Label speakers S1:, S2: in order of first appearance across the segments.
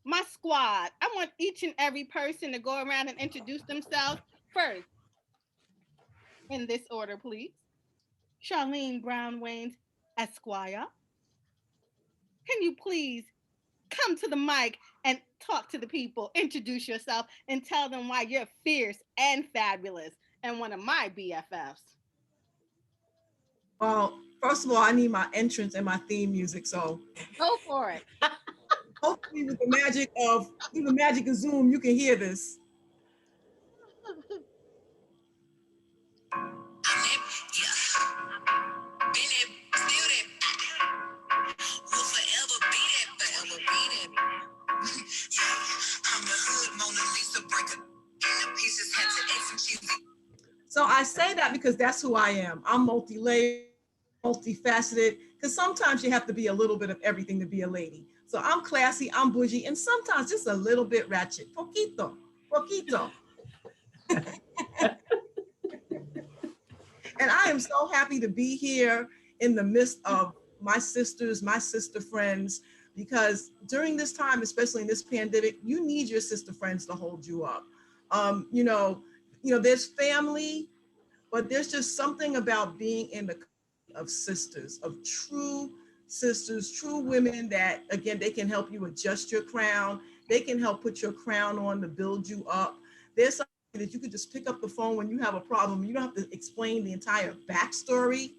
S1: my squad. I want each and every person to go around and introduce themselves first, in this order, please. Charlene Brown-Wynads, Esquire. Can you please come to the mic and talk to the people, introduce yourself, and tell them why you're fierce and fabulous and one of my BFFs?
S2: Well, first of all, I need my entrance and my theme music, so
S1: go for it.
S2: Hopefully, with the magic of Zoom, you can hear this. So I say that because that's who I am. I'm multi-layered, multifaceted, because sometimes you have to be a little bit of everything to be a lady. So I'm classy, I'm bougie, and sometimes just a little bit ratchet. Poquito, poquito. And I am so happy to be here in the midst of my sisters, my sister friends, because during this time, especially in this pandemic, you need your sister friends to hold you up. You know, there's family, but there's just something about being in the company of sisters, of true sisters, true women that, again, they can help you adjust your crown. They can help put your crown on to build you up. There's something that you could just pick up the phone when you have a problem. You don't have to explain the entire backstory.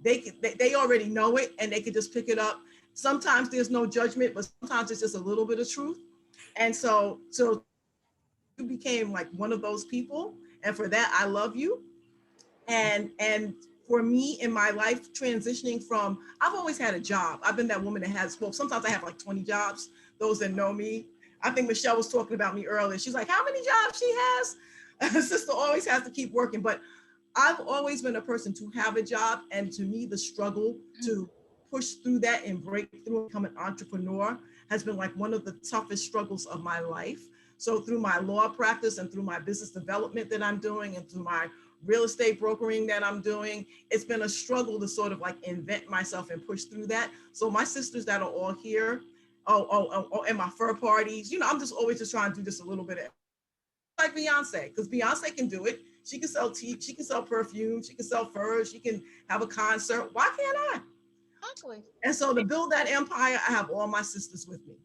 S2: They already know it, and they can just pick it up. Sometimes there's no judgment, but sometimes it's just a little bit of truth. And so you became like one of those people. And for that, I love you. And for me in my life, transitioning from, I've always had a job. I've been that woman that has, well, sometimes I have like 20 jobs, those that know me. I think Michele was talking about me earlier. She's like, how many jobs she has? Sister always has to keep working. But I've always been a person to have a job. And to me, the struggle to push through that and break through and become an entrepreneur has been like one of the toughest struggles of my life. So through my law practice and through my business development that I'm doing and through my real estate brokering that I'm doing, it's been a struggle to sort of like invent myself and push through that. So my sisters that are all here, and my fur parties, I'm just always just trying to do just a little bit of, like Beyonce, because Beyonce can do it. She can sell tea, she can sell perfume, she can sell furs, she can have a concert. Why can't I?
S1: Exactly.
S2: And so to build that empire, I have all my sisters with me.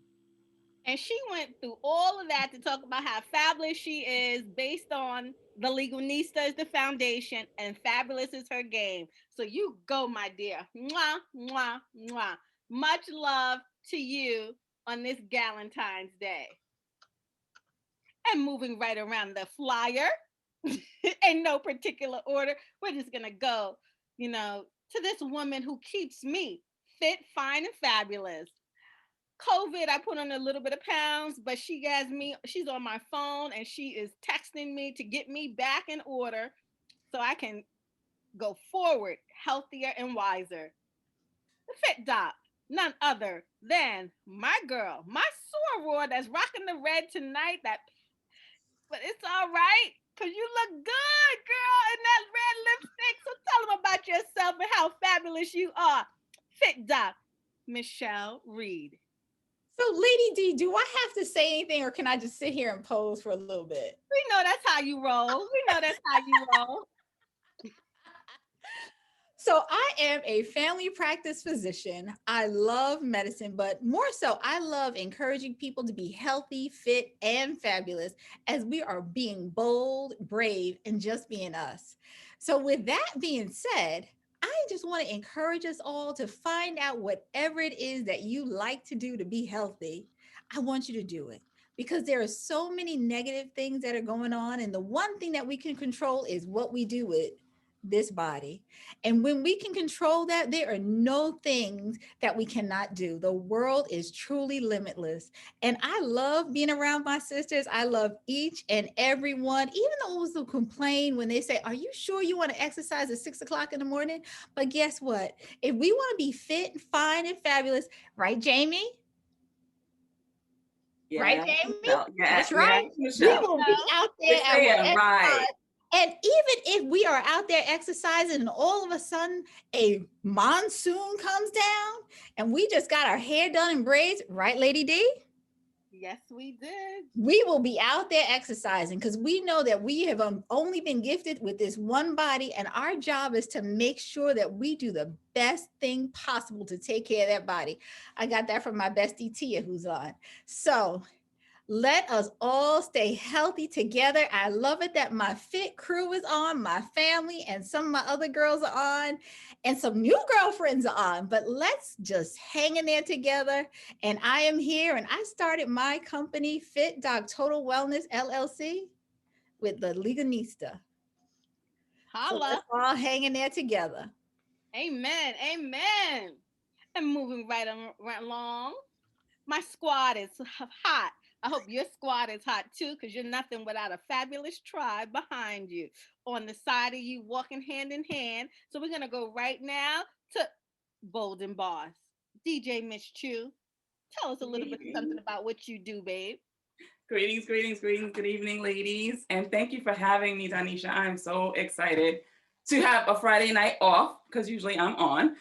S1: And she went through all of that to talk about how fabulous she is based on the Leganista is the foundation and fabulous is her game. So you go, my dear. Mwah, mwah, mwah. Much love to you on this Galentine's Day. And moving right around the flyer in no particular order, we're just going to go, to this woman who keeps me fit, fine, and fabulous. COVID, I put on a little bit of pounds, but she's on my phone and she is texting me to get me back in order so I can go forward, healthier and wiser. The Fit Doc, none other than my girl, my soror that's rocking the red tonight. But it's all right, because you look good, girl, in that red lipstick. So tell them about yourself and how fabulous you are. Fit Doc, Michele Reed.
S3: So, Lady D, do I have to say anything or can I just sit here and pose for a little bit?
S1: We know that's how you roll.
S3: So I am a family practice physician. I love medicine, but more so, I love encouraging people to be healthy, fit, and fabulous as we are being bold, brave, and just being us. So with that being said, I just want to encourage us all to find out whatever it is that you like to do to be healthy. I want you to do it because there are so many negative things that are going on. And the one thing that we can control is what we do with this body. And when we can control that, there are no things that we cannot do. The world is truly limitless. And I love being around my sisters. I love each and every one, even those who complain when they say, are you sure you want to exercise at 6 o'clock in the morning? But guess what? If we want to be fit and fine and fabulous, right, Jamie?
S4: Yeah,
S3: right, Jamie?
S4: Yeah,
S3: that's right.
S4: Yeah,
S3: we will be out there at whatever
S4: right.
S3: time. And even if we are out there exercising and all of a sudden a monsoon comes down and we just got our hair done in braids, right, Lady D?
S1: Yes, we did.
S3: We will be out there exercising because we know that we have only been gifted with this one body, and our job is to make sure that we do the best thing possible to take care of that body. I got that from my bestie Tia, who's on. So let us all stay healthy together. I love it that my fit crew is on, my family and some of my other girls are on, and some new girlfriends are on. But let's just hang in there together. And I am here, and I started my company, Fit Doc Total Wellness LLC, with the Leganista. So
S1: Holla.
S3: let's all hang in there together.
S1: Amen. Amen. And moving right along. My squad is hot. I hope your squad is hot too, because you're nothing without a fabulous tribe behind you, on the side of you, walking hand in hand. So we're gonna go right now to Bold and Boss. DJ Miss Chu, tell us a little bit of something about what you do, babe.
S4: Greetings, greetings, greetings. Good evening, ladies. And thank you for having me, Donyshia. I'm so excited to have a Friday night off because usually I'm on.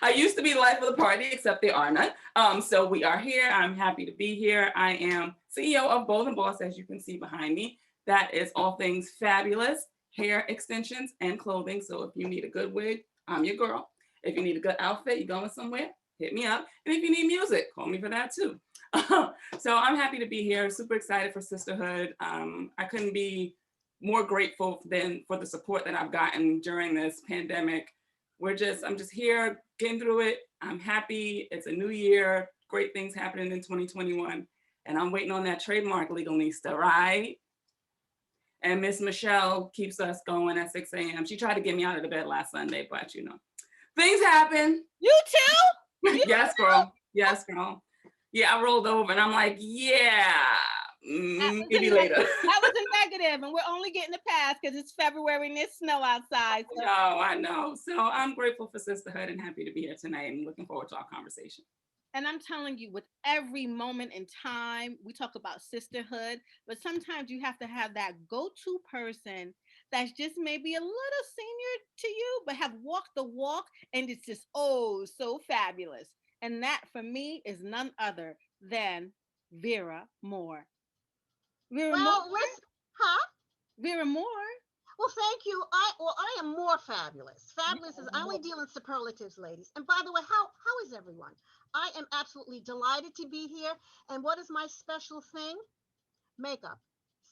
S4: I used to be the life of the party, except they are not. So we are here. I'm happy to be here. I am CEO of Bold and Boss, as you can see behind me. That is all things fabulous, hair extensions and clothing. So if you need a good wig, I'm your girl. If you need a good outfit, you're going somewhere, hit me up. And if you need music, call me for that too. So I'm happy to be here, super excited for sisterhood. I couldn't be more grateful than for the support that I've gotten during this pandemic. I'm just here getting through it. I'm happy. It's a new year, great things happening in 2021. And I'm waiting on that trademark Leganista, right? And Miss Michele keeps us going at 6 a.m. She tried to get me out of the bed last Sunday, but you know, things happen.
S1: You too?
S4: Yes, girl. Yes, girl. Yeah, I rolled over and I'm like, yeah, maybe later.
S1: That was a negative, and we're only getting a pass because it's February and there's snow outside. So.
S4: No, I know. So I'm grateful for sisterhood and happy to be here tonight and looking forward to our conversation.
S1: And I'm telling you, with every moment in time, we talk about sisterhood, but sometimes you have to have that go-to person that's just maybe a little senior to you, but have walked the walk, and it's just, oh, so fabulous. And that, for me, is none other than Vera Moore. Vera Moore? Vera Moore?
S5: Well, thank you. I am more fabulous. Fabulous is I only deal in superlatives, ladies. And by the way, how is everyone? I am absolutely delighted to be here. And what is my special thing? Makeup,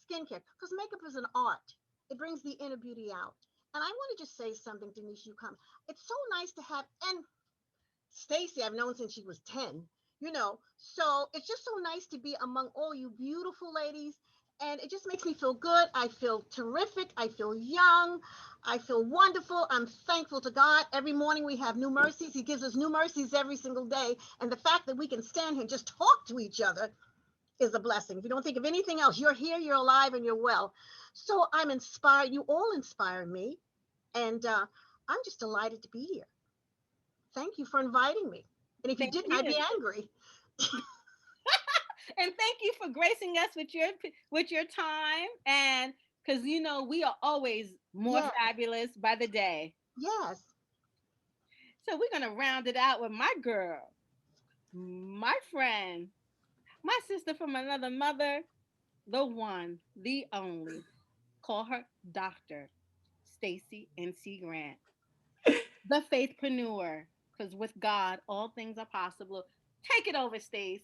S5: skincare, because makeup is an art. It brings the inner beauty out. And I want to just say something, Denise. It's so nice to have, and Stacie, I've known since she was 10, so it's just so nice to be among all you beautiful ladies. And it just makes me feel good. I feel terrific. I feel young. I feel wonderful. I'm thankful to God. Every morning we have new mercies. He gives us new mercies every single day. And the fact that we can stand here and just talk to each other is a blessing. If you don't think of anything else, you're here, you're alive, and you're well. So I'm inspired. You all inspire me. And I'm just delighted to be here. Thank you for inviting me. And if you didn't, I'd be angry.
S1: And thank you for gracing us with your time, and because we are always more fabulous by the day.
S5: Yes.
S1: So we're gonna round it out with my girl, my friend, my sister from another mother, the one, the only. Call her Dr. Stacie N.C. Grant, the faithpreneur, because with God all things are possible. Take it over, Stace.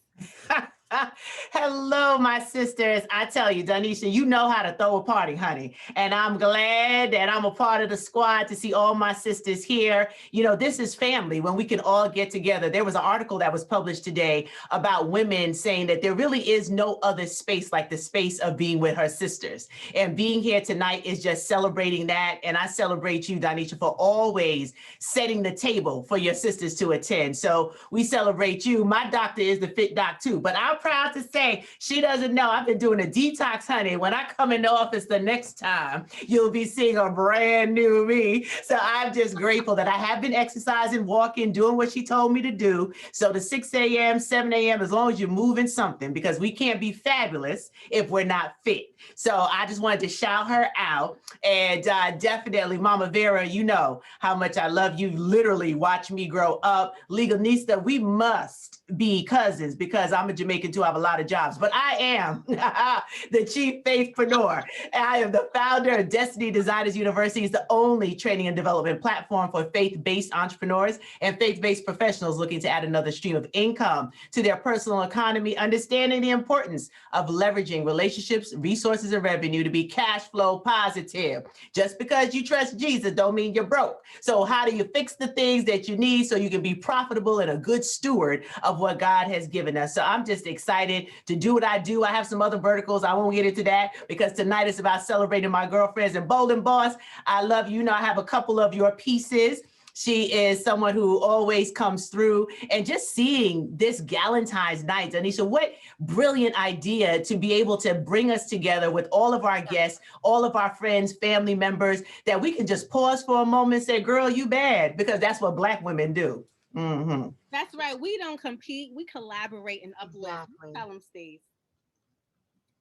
S6: Hello, my sisters. I tell you, Donyshia, you know how to throw a party, honey. And I'm glad that I'm a part of the squad to see all my sisters here. This is family when we can all get together. There was an article that was published today about women saying that there really is no other space like the space of being with her sisters. And being here tonight is just celebrating that. And I celebrate you, Donyshia, for always setting the table for your sisters to attend. So we celebrate you. My doctor is the fit doc too, but I'm proud to say she doesn't know I've been doing a detox, honey. When I come into office the next time, you'll be seeing a brand new me. So I'm just grateful that I have been exercising, walking, doing what she told me to do. So the 6 a.m., 7 a.m., as long as you're moving something, because we can't be fabulous if we're not fit. So I just wanted to shout her out. And definitely, Mama Vera, you know how much I love you. Literally watch me grow up. Leganista, we must be cousins because I'm a Jamaican thinking too, I have a lot of jobs, but I am the chief faithpreneur. I am the founder of Destiny Designers University. It's the only training and development platform for faith-based entrepreneurs and faith-based professionals looking to add another stream of income to their personal economy, understanding the importance of leveraging relationships, resources, and revenue to be cash flow positive. Just because you trust Jesus don't mean you're broke. So how do you fix the things that you need so you can be profitable and a good steward of what God has given us? So I'm just excited to do what I do. I have some other verticals. I won't get into that because tonight is about celebrating my girlfriends and Bowling Boss. I love you. You know, I have a couple of your pieces. She is someone who always comes through, and just seeing this Galentine's night, Donyshia, what brilliant idea to be able to bring us together with all of our guests, all of our friends, family members, that we can just pause for a moment and say, girl, you bad, because that's what Black women do. Mm-hmm.
S1: That's right. We don't compete. We collaborate and uplift.
S5: Exactly.
S1: Tell them, Steve.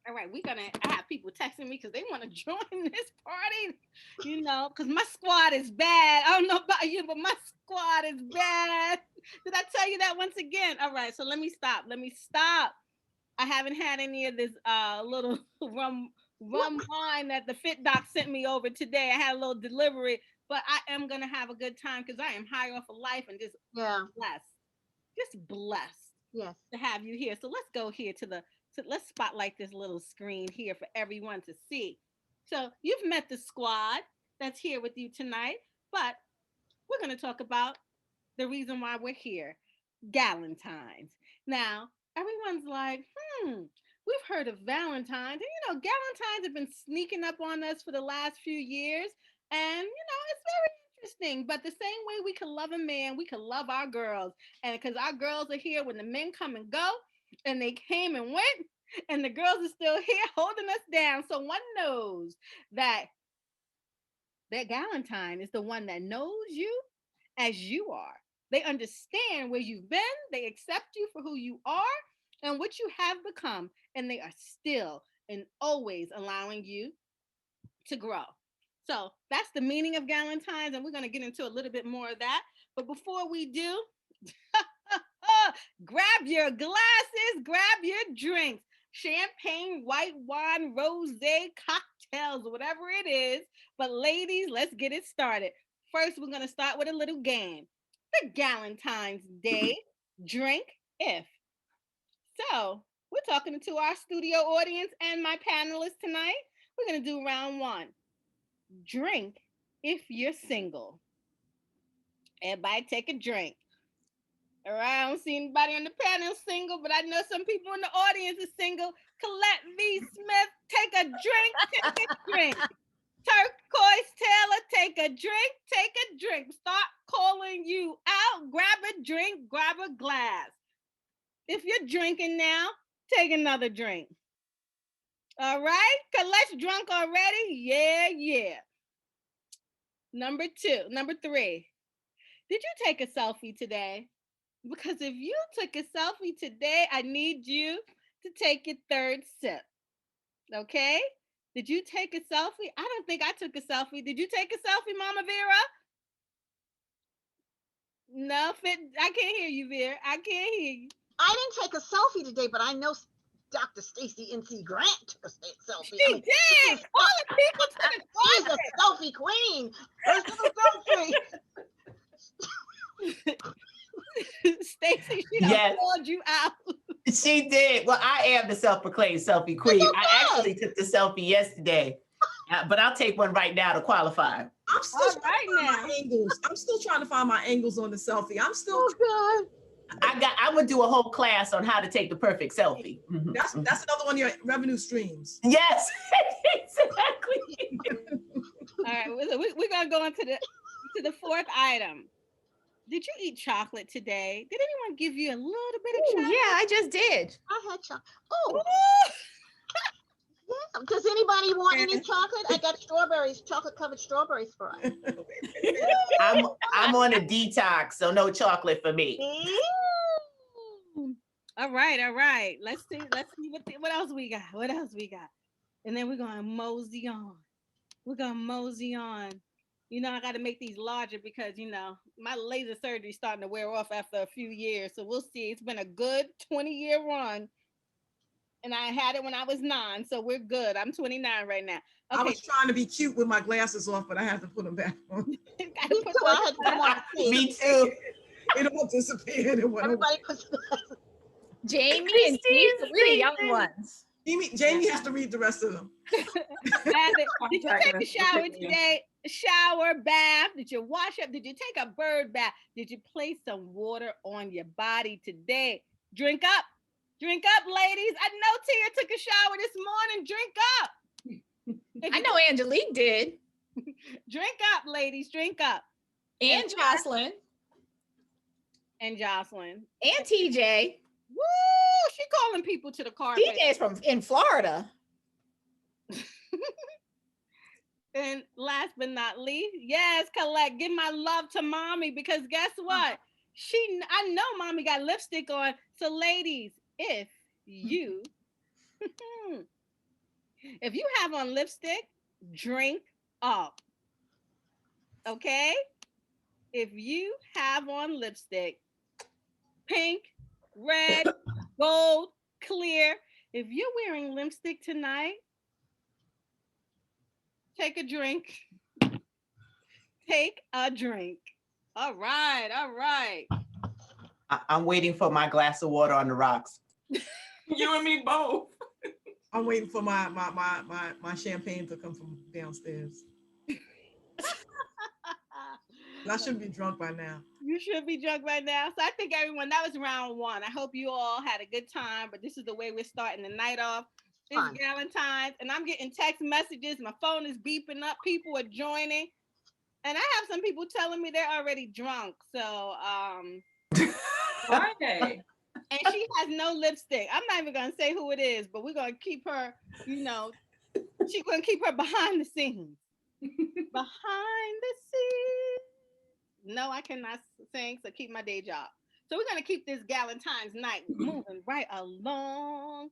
S1: All right, I have people texting me because they want to join this party, you know, because my squad is bad. I don't know about you, but my squad is bad. Did I tell you that once again? All right, so let me stop. I haven't had any of this little rum wine that the Fit Doc sent me over today. I had a little delivery, but I am going to have a good time because I am high off of life and just blessed
S5: Yes.
S1: to have you here. So let's go here let's spotlight this little screen here for everyone to see. So you've met the squad that's here with you tonight, but we're going to talk about the reason why we're here, Galentines. Now, everyone's like, we've heard of Valentines. And, you know, Galentines have been sneaking up on us for the last few years. And, you know, it's very interesting. But the same way we can love a man, we can love our girls. And because our girls are here when the men come and go, and they came and went, and the girls are still here holding us down. So one knows that Galentine is the one that knows you as you are. They understand where you've been. They accept you for who you are and what you have become. And they are still and always allowing you to grow. So that's the meaning of Galentines. And we're going to get into a little bit more of that. But before we do, grab your glasses, grab your drinks, champagne, white wine, rosé, cocktails, whatever it is. But ladies, let's get it started. First, we're going to start with a little game. The Galentine's Day Drink If. So we're talking to our studio audience and my panelists tonight. We're going to do round one. Drink if you're single. Everybody take a drink. All right, I don't see anybody on the panel single, but I know some people in the audience are single. Colette V. Smith, take a drink, take a drink. Turquoise Taylor, take a drink. Start calling you out. Grab a drink, grab a glass. If you're drinking now, take another drink. All right, Colette's drunk already? Yeah. Number three. Did you take a selfie today? Because if you took a selfie today, I need you to take your third sip. Okay? Did you take a selfie? I don't think I took a selfie. Did you take a selfie, Mama Vera? No, I can't hear you, Vera. I can't hear you.
S5: I didn't take a selfie today, but I know Dr. Stacie NC Grant took a selfie.
S1: She did. All the people took a selfie.
S5: She's a selfie queen. Personal selfie.
S1: Stacie, she done called you out.
S6: She did. Well, I am the self-proclaimed selfie queen. I actually took the selfie yesterday, but I'll take one right now to qualify.
S2: I'm still trying to find my angles. I'm still trying to find my angles on the selfie. I'm still
S6: I'm gonna do a whole class on how to take the perfect selfie.
S2: That's another one of your revenue streams.
S6: Yes, exactly.
S1: All right, we're gonna go into the fourth item. Did you eat chocolate today? Did anyone give you a little bit of chocolate?
S3: Yeah, I just did.
S5: I had chocolate. Oh. Yeah. Does anybody want any chocolate? I got strawberries, chocolate-covered strawberries for us.
S6: I'm on a detox, so no chocolate for me.
S1: All right. Let's see what else we got. And then we're gonna mosey on. You know, I got to make these larger because, you know, my laser surgery is starting to wear off after a few years. So we'll see. It's been a good 20-year run. And I had it when I was 9, so we're good. I'm 29 right now.
S2: I
S1: Okay.
S2: was trying to be cute with my glasses off, but I had to put them back on.
S5: Me too. I had to put them on the
S6: Me too.
S2: It all disappeared. It went away.
S5: Everybody puts
S3: Jamie and Steve, we're the young ones.
S2: Jamie has to read the rest of them.
S1: Did you take a shower today? Shower, bath? Did you wash up? Did you take a bird bath? Did you place some water on your body today? Drink up. Drink up, ladies. I know Tia took a shower this morning. Drink up.
S3: I know Angelique did.
S1: Drink up, ladies. Drink up.
S3: And Jocelyn.
S1: And Jocelyn.
S3: And TJ.
S1: Woo! She calling people to the carpet.
S3: TJ's from in Florida.
S1: And last but not least, yes, collect. Give my love to mommy, because guess what? I know mommy got lipstick on. So ladies, if you have on lipstick, drink up. Okay? If you have on lipstick, pink, red, gold, clear, if you're wearing lipstick tonight, take a drink. Take a drink. All right, all right.
S6: I'm waiting for my glass of water on the rocks.
S4: You and me both.
S2: I'm waiting for my champagne to come from downstairs. I should be drunk by now.
S1: You should be drunk by now. So I think everyone, that was round 1. I hope you all had a good time, but this is the way we're starting the night off. It's Galentine's, and I'm getting text messages. My phone is beeping up. People are joining. And I have some people telling me they're already drunk. So,
S4: Friday.
S1: and she has no lipstick. I'm not even going to say who it is, but we're going to keep her, she's going to keep her behind the scenes. Behind the scenes. No, I cannot sing, so keep my day job. So we're going to keep this Galentine's night moving right along.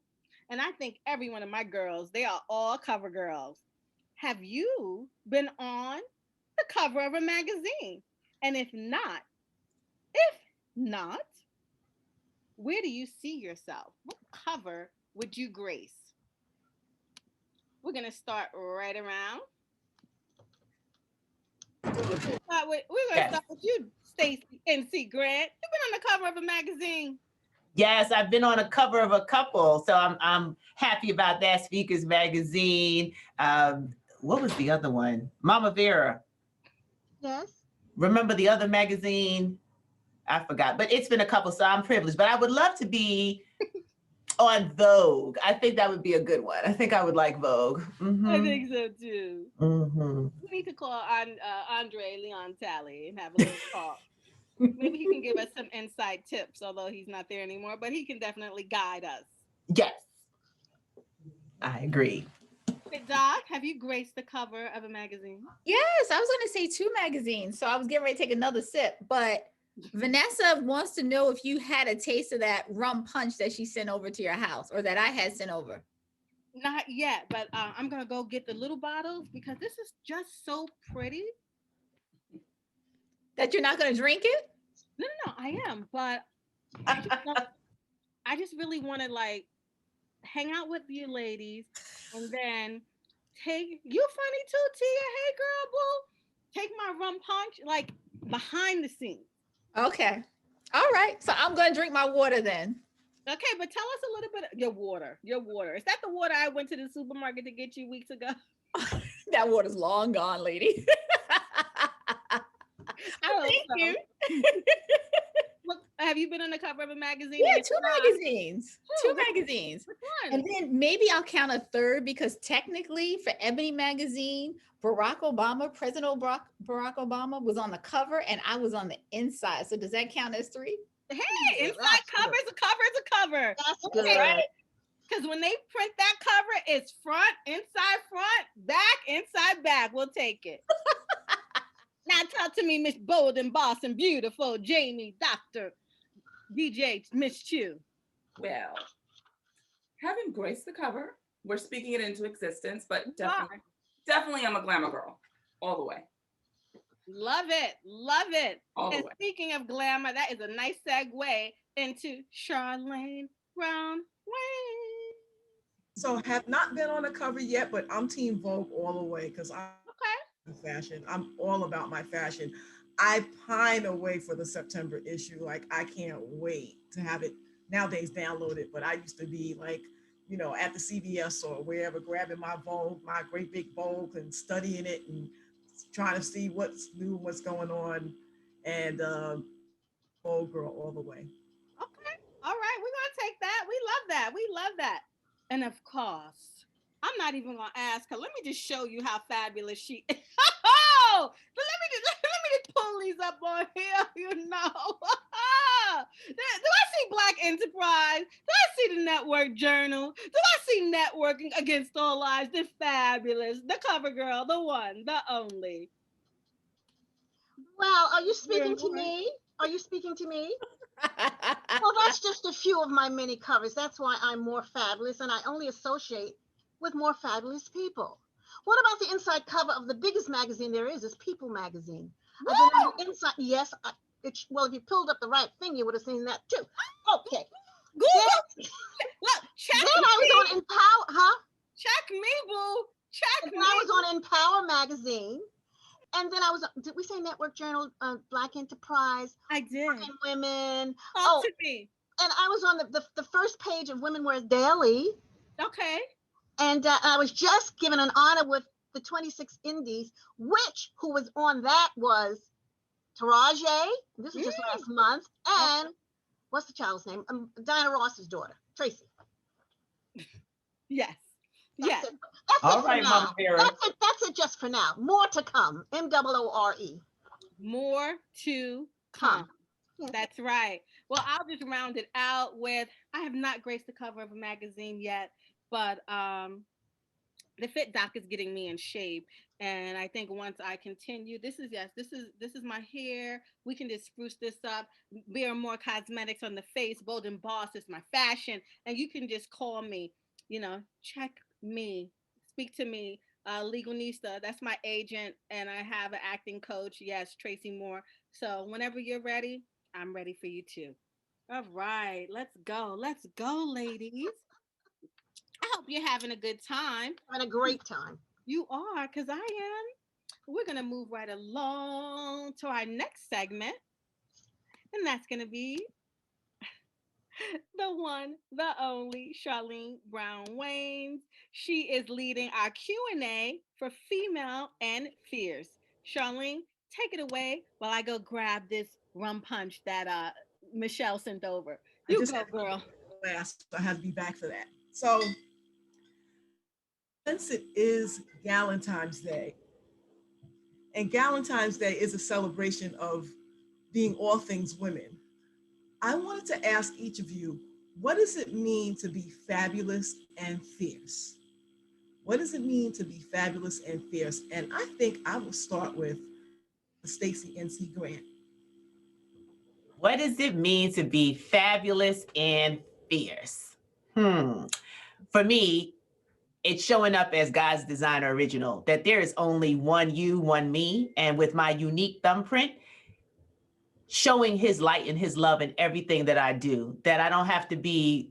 S1: And I think every one of my girls, they are all cover girls. Have you been on the cover of a magazine? And if not, where do you see yourself? What cover would you grace? We're going to start right around. We're going to start with you, Stacie NC Grant. You've been on the cover of a magazine.
S6: Yes, I've been on a cover of a couple, so I'm happy about that. Speakers Magazine. What was the other one? Mama Vera.
S5: Yes.
S6: Remember the other magazine? I forgot, but it's been a couple, so I'm privileged. But I would love to be on Vogue. I think that would be a good one. I think I would like Vogue. Mm-hmm.
S1: I think so too.
S6: Mm-hmm.
S1: We need to call Andre Leon Talley and have a little talk. Maybe he can give us some inside tips, although he's not there anymore, but he can definitely guide us.
S6: Yes, I agree.
S1: Doc, have you graced the cover of a magazine?
S3: Yes, I was going to say 2 magazines, so I was getting ready to take another sip, but Vanessa wants to know if you had a taste of that rum punch that she sent over to your house, or that I had sent over.
S1: Not yet, but I'm going to go get the little bottles because this is just so pretty.
S3: That you're not going to drink it?
S1: No, I am, but I just really want to like hang out with you ladies, and then you're funny too, Tia. Hey girl, boo. Take my rum punch like behind the scenes.
S3: Okay. All right. So I'm going to drink my water then.
S1: Okay, but tell us a little bit of your water. Is that the water I went to the supermarket to get you weeks ago?
S3: That water's long gone, lady. Thank you.
S1: Have you been on the cover of a magazine?
S3: Yeah, 2 magazines. 2 magazines.
S1: Which one?
S3: And then maybe I'll count a third, because technically for Ebony magazine, President Barack Obama was on the cover and I was on the inside. So does that count as 3?
S1: Hey, inside cover is a cover is a cover.
S5: That's good.
S3: Right?
S1: Because when they print that cover, it's front, back, inside, back. We'll take it. Now talk to me, Miss Bold and Boss and Beautiful, Jamie, Dr. DJ, Miss Chu.
S4: Well, having graced the cover, we're speaking it into existence, but definitely I'm a glamour girl all the way.
S1: Love it. Love it.
S4: All the
S1: And
S4: way.
S1: speaking of glamour, that is a nice segue into Charlane Brown-Wynads.
S2: So have not been on the cover yet, but I'm Team Vogue all the way because I'm
S1: Okay.
S2: fashion. I'm all about my fashion. I pine away for the September issue. Like I can't wait to have it nowadays downloaded. But I used to be like, at the CVS or wherever, grabbing my Vogue, my great big Vogue, and studying it and trying to see what's new, what's going on, and Vogue girl all the way.
S1: Okay. All right. We're gonna take that. We love that. We love that. And of course, I'm not even gonna ask her. Let me just show you how fabulous she is. Oh, but let me just pull these up on here. You know. Do I see Black Enterprise? Do I see the Network Journal? Do I see Networking Against All Odds? The fabulous, the cover girl, the one, the only.
S5: Well, are you
S1: Very
S5: speaking to
S1: nice.
S5: me? Are you speaking to me? Well, that's just a few of my many covers. That's why I'm more fabulous, and I only associate with more fabulous people. What about the inside cover of the biggest magazine there is People magazine? I've been on the inside. Yes, well, if you pulled up the right thing, you would have seen that too. Okay.
S1: Google,
S5: Then,
S1: look,
S5: then
S1: check
S5: I was
S1: me,
S5: on Empower, huh?
S1: check me, boo, check
S5: And then I
S1: me.
S5: was on Empower magazine. And then I was, did we say Network Journal, Black Enterprise,
S1: I did.
S5: Working Women?
S1: Talk
S5: Oh,
S1: to me.
S5: and I was on the first page of Women Wear Daily.
S1: Okay.
S5: And I was just given an honor with the 26 Indies, who was on that was Taraji. This was just last month. And what's the child's name? Diana Ross's daughter, Tracy.
S1: Yes.
S5: That's
S1: Yes.
S5: it. That's
S6: All
S5: it for
S6: right,
S5: now.
S6: Mama Vera.
S5: That's it. That's it just for now. More to come. MOORE.
S1: More to come.
S5: Yeah.
S1: That's right. Well, I'll just round it out with I have not graced the cover of a magazine yet, but the fit doc is getting me in shape, and I think once I continue, this is my hair. We can just spruce this up. Barrymore Cosmetics on the face. Bold and Boss is my fashion, and you can just call me. Check me, speak to me. Legalista, that's my agent, and I have an acting coach. Yes, Tracy Moore. So whenever you're ready, I'm ready for you too. All right, let's go. Let's go, ladies. I hope you're having a good time.
S5: Having a great time.
S1: You are, because I am. We're going to move right along to our next segment, and that's going to be the one, the only Charlene Brown-Wynads. She is leading our Q&A for female and fierce. Charlene, take it away while I go grab this rum punch that Michele sent over.
S2: I
S1: You
S2: just
S1: go,
S2: had
S1: girl.
S2: last, so I had to be back for that. So since it is Galentine's Day, and Galentine's Day is a celebration of being all things women, I wanted to ask each of you, what does it mean to be fabulous and fierce? What does it mean to be fabulous and fierce? And I think I will start with Stacie NC Grant.
S6: What does it mean to be fabulous and fierce? For me, it's showing up as God's designer original, that there is only one you, one me, and with my unique thumbprint, showing his light and his love in everything that I do, that I don't have to be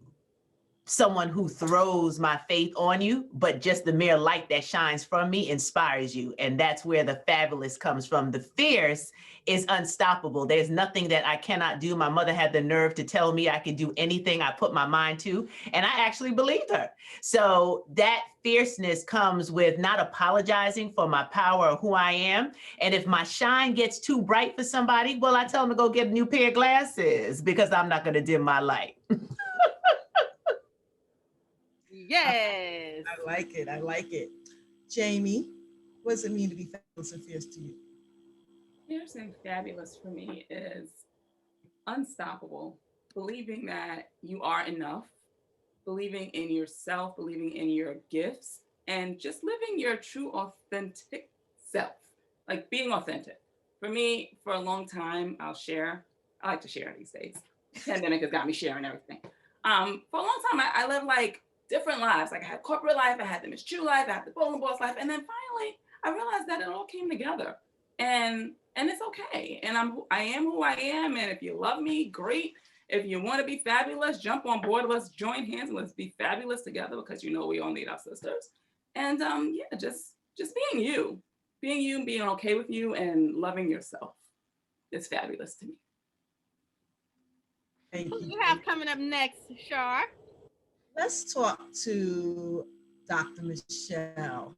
S6: someone who throws my faith on you, but just the mere light that shines from me inspires you. And that's where the fabulous comes from. The fierce is unstoppable. There's nothing that I cannot do. My mother had the nerve to tell me I could do anything I put my mind to, and I actually believed her. So that fierceness comes with not apologizing for my power or who I am. And if my shine gets too bright for somebody, well, I tell them to go get a new pair of glasses because I'm not going to dim my light.
S1: Yes.
S2: I like it. I like it. Jamie, what does it mean to be fabulous and fierce to you?
S4: Fierce and fabulous for me is unstoppable, believing that you are enough, believing in yourself, believing in your gifts, and just living your true, authentic self, like being authentic. For me, for a long time, I like to share these days. Pandemic has got me sharing everything. For a long time, I lived like different lives. Like I had corporate life, I had the Miss True life, I had the Bowling Boss life, and then finally, I realized that it all came together, and it's okay. And I am who I am, and if you love me, great. If you want to be fabulous, jump on board. Let's join hands and let's be fabulous together, because you know we all need our sisters. And yeah, just being you, being okay with you, and loving yourself is fabulous to me.
S2: Thank
S1: Who
S2: you.
S1: you have coming up next, Shar?
S2: Let's talk to Dr. Michele.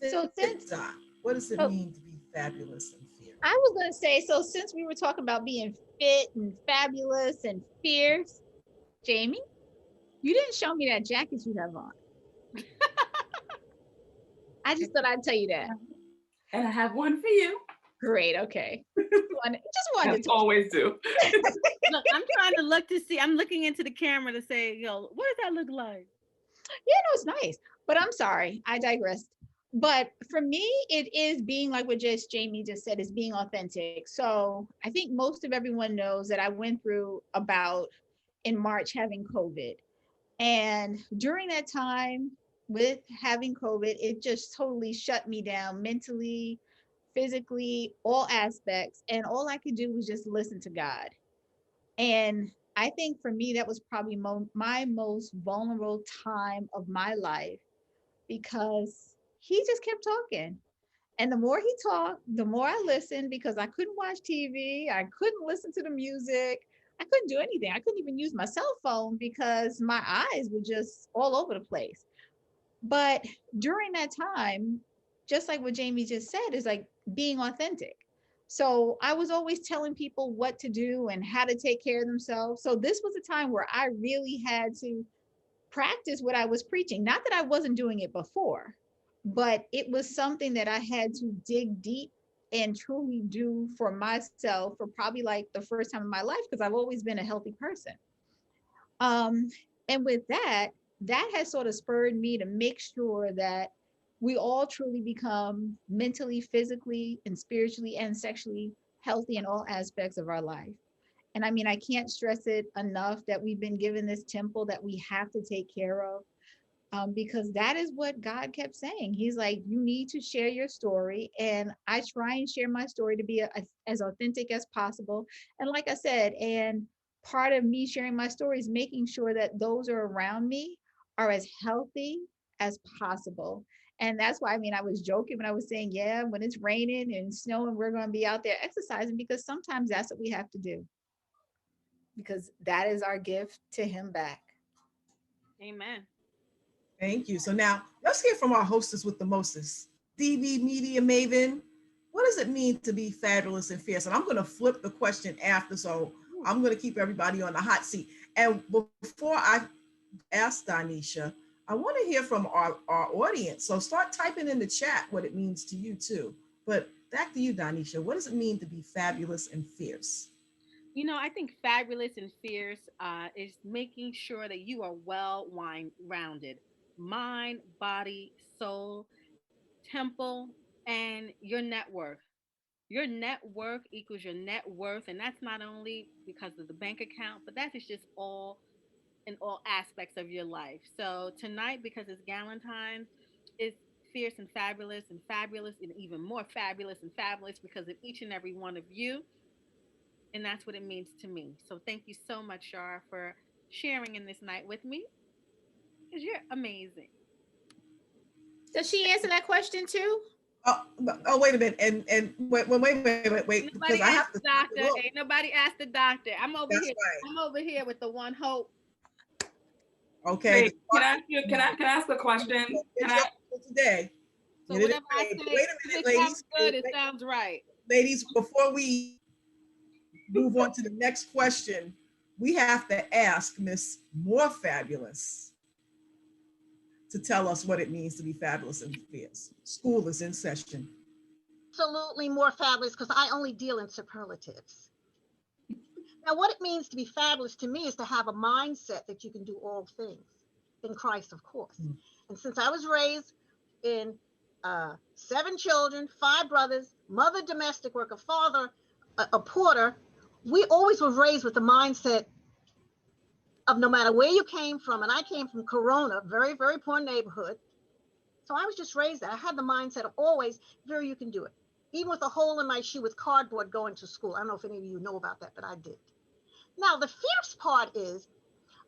S3: So since-
S2: Doc, what does it
S3: Oh.
S2: mean to be fabulous and fierce?
S3: I was going to say, so since we were talking about being fit and fabulous and fierce, Jamie, you didn't show me that jacket you have on. I just thought I'd tell you that.
S4: And I have one for you.
S3: Great. Okay. Just wanted
S4: I
S3: to.
S4: always do.
S1: Look, I'm trying to look to see. I'm looking into the camera to say, yo, what does that look like?
S3: Yeah, no, it's nice. But I'm sorry, I digressed. But for me, it is being like what Jamie just said, is being authentic. So I think most of everyone knows that I went through about in March having COVID. And during that time with having COVID, it just totally shut me down mentally, physically, all aspects. And all I could do was just listen to God. And I think for me, that was probably my most vulnerable time of my life, because he just kept talking. And the more he talked, the more I listened, because I couldn't watch TV. I couldn't listen to the music. I couldn't do anything. I couldn't even use my cell phone because my eyes were just all over the place. But during that time, just like what Jamie just said, is like being authentic. So I was always telling people what to do and how to take care of themselves. So this was a time where I really had to practice what I was preaching. Not that I wasn't doing it before, but it was something that I had to dig deep and truly do for myself for probably like the first time in my life, because I've always been a healthy person. And with that, that has sort of spurred me to make sure that we all truly become mentally, physically, and spiritually and sexually healthy in all aspects of our life. And I mean, I can't stress it enough that we've been given this temple that we have to take care of, because that is what God kept saying. He's like, you need to share your story. And I try and share my story to be as authentic as possible. And like I said, and part of me sharing my story is making sure that those are around me are as healthy as possible. And that's why, I mean, I was joking when I was saying, yeah, when it's raining and snowing, we're going to be out there exercising, because sometimes that's what we have to do, because that is our gift to him back.
S1: Amen.
S2: Thank you. So now let's hear from our hostess with the mostest, DV Media Maven. What does it mean to be fabulous and fierce? And I'm going to flip the question after, so I'm going to keep everybody on the hot seat. And before I ask Donyshia, I want to hear from our audience. So start typing in the chat what it means to you too. But back to you, Donyshia. What does it mean to be fabulous and fierce?
S1: You know, I think fabulous and fierce is making sure that you are well rounded, mind, body, soul, temple, and your net worth. Your net worth equals your net worth, and that's not only because of the bank account, but that is just all in all aspects of your life. So tonight, because it's Galentine, is fierce and fabulous and even more fabulous and fabulous because of each and every one of you. And that's what it means to me. So thank you so much, Shar, for sharing in this night with me, because you're amazing.
S3: Does she answer that question too?
S2: Oh, wait a minute. And wait, because I have to.
S1: Doctor. Ain't nobody asked the doctor. I'm over
S2: That's
S1: here.
S2: right.
S1: I'm over here with the one hope.
S2: Okay.
S4: Wait, can I ask a question?
S2: Today.
S1: So whatever I say,
S2: wait a minute, ladies.
S1: Sounds good. It sounds right.
S2: Ladies, before we move on to the next question, we have to ask Miss More Fabulous to tell us what it means to be fabulous and fierce. School is in session.
S5: Absolutely more fabulous, because I only deal in superlatives. Now, what it means to be fabulous to me is to have a mindset that you can do all things in Christ, of course. And since I was raised in 7 children, 5 brothers, mother domestic worker, father a porter, we always were raised with the mindset of no matter where you came from, and I came from Corona, very, very poor neighborhood. So I was just raised that. I had the mindset of always, Vera, you can do it. Even with a hole in my shoe with cardboard going to school. I don't know if any of you know about that, but I did. Now, the fierce part is,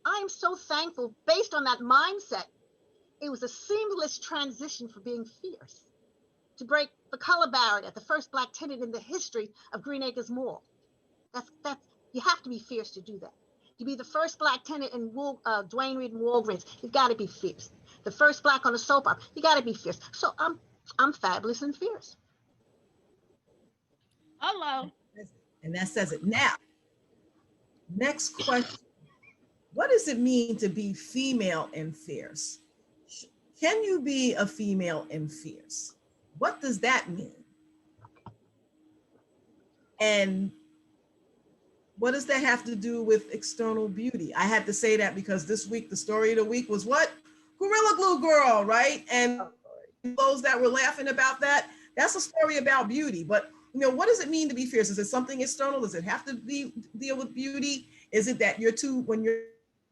S5: I am so thankful based on that mindset. It was a seamless transition for being fierce, to break the color barrier, the first Black tenant in the history of Green Acres Mall. That's you have to be fierce to do that. To be the first Black tenant in Dwayne Reed and Walgreens, you got to be fierce. The first Black on a soap opera, you got to be fierce. So I'm fabulous and fierce.
S1: Hello.
S2: And that says it. Now, next question. What does it mean to be female and fierce? Can you be a female and fierce? What does that mean? And what does that have to do with external beauty? I had to say that because this week, the story of the week was what? Gorilla Glue Girl, right? And those that were laughing about that, that's a story about beauty. But what does it mean to be fierce? Is it something external? Does it have to deal with beauty? Is it that when you're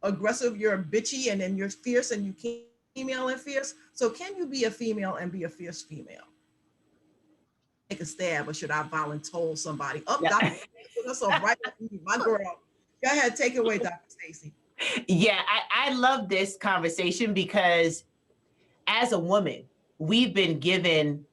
S2: aggressive, you're bitchy, and then you're fierce and you can't be female and fierce? So can you be a female and be a fierce female? Take a stab, or should I volunteer somebody? Oh, yeah. Dr. That's right, my girl. Go ahead, take it away, Dr. Stacie.
S6: Yeah, I love this conversation because as a woman, we've been given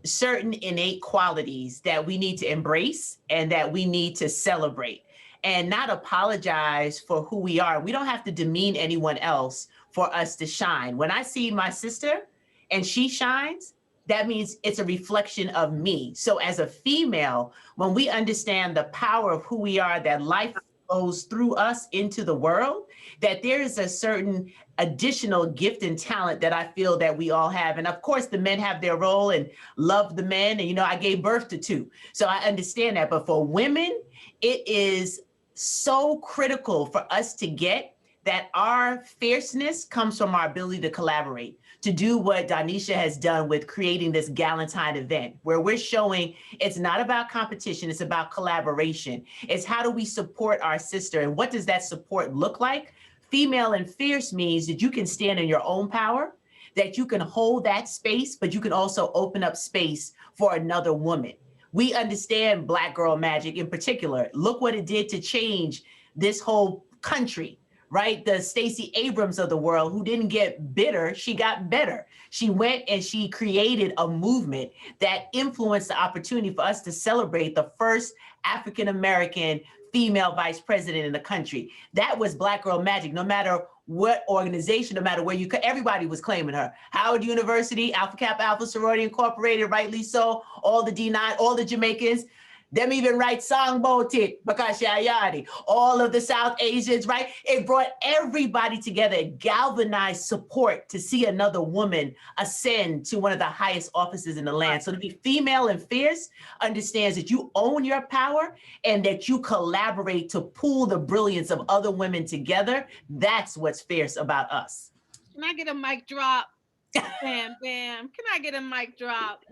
S6: certain innate qualities that we need to embrace and that we need to celebrate and not apologize for who we are. We don't have to demean anyone else for us to shine. When I see my sister and she shines, that means it's a reflection of me. So as a female, when we understand the power of who we are, that life goes through us into the world, that there is a certain additional gift and talent that I feel that we all have. And of course, the men have their role and love the men. And, I gave birth to 2. So I understand that. But for women, it is so critical for us to get that our fierceness comes from our ability to collaborate, to do what Donyshia has done with creating this Galentine event, where we're showing it's not about competition, it's about collaboration. It's how do we support our sister, and what does that support look like? Female and fierce means that you can stand in your own power, that you can hold that space, but you can also open up space for another woman. We understand Black girl magic in particular. Look what it did to change this whole country. Right? The Stacey Abrams of the world, who didn't get bitter, she got better. She went and she created a movement that influenced the opportunity for us to celebrate the first African-American female vice president in the country. That was Black girl magic. No matter what organization, no matter where everybody was claiming her. Howard University, Alpha Kappa Alpha Sorority Incorporated, rightly so, all the D9, all the Jamaicans, them even write song about it, because Ayana, all of the South Asians, right? It brought everybody together, it galvanized support to see another woman ascend to one of the highest offices in the land. So to be female and fierce understands that you own your power and that you collaborate to pool the brilliance of other women together. That's what's fierce about us.
S1: Can I get a mic drop? Bam, bam. Can I get a mic drop?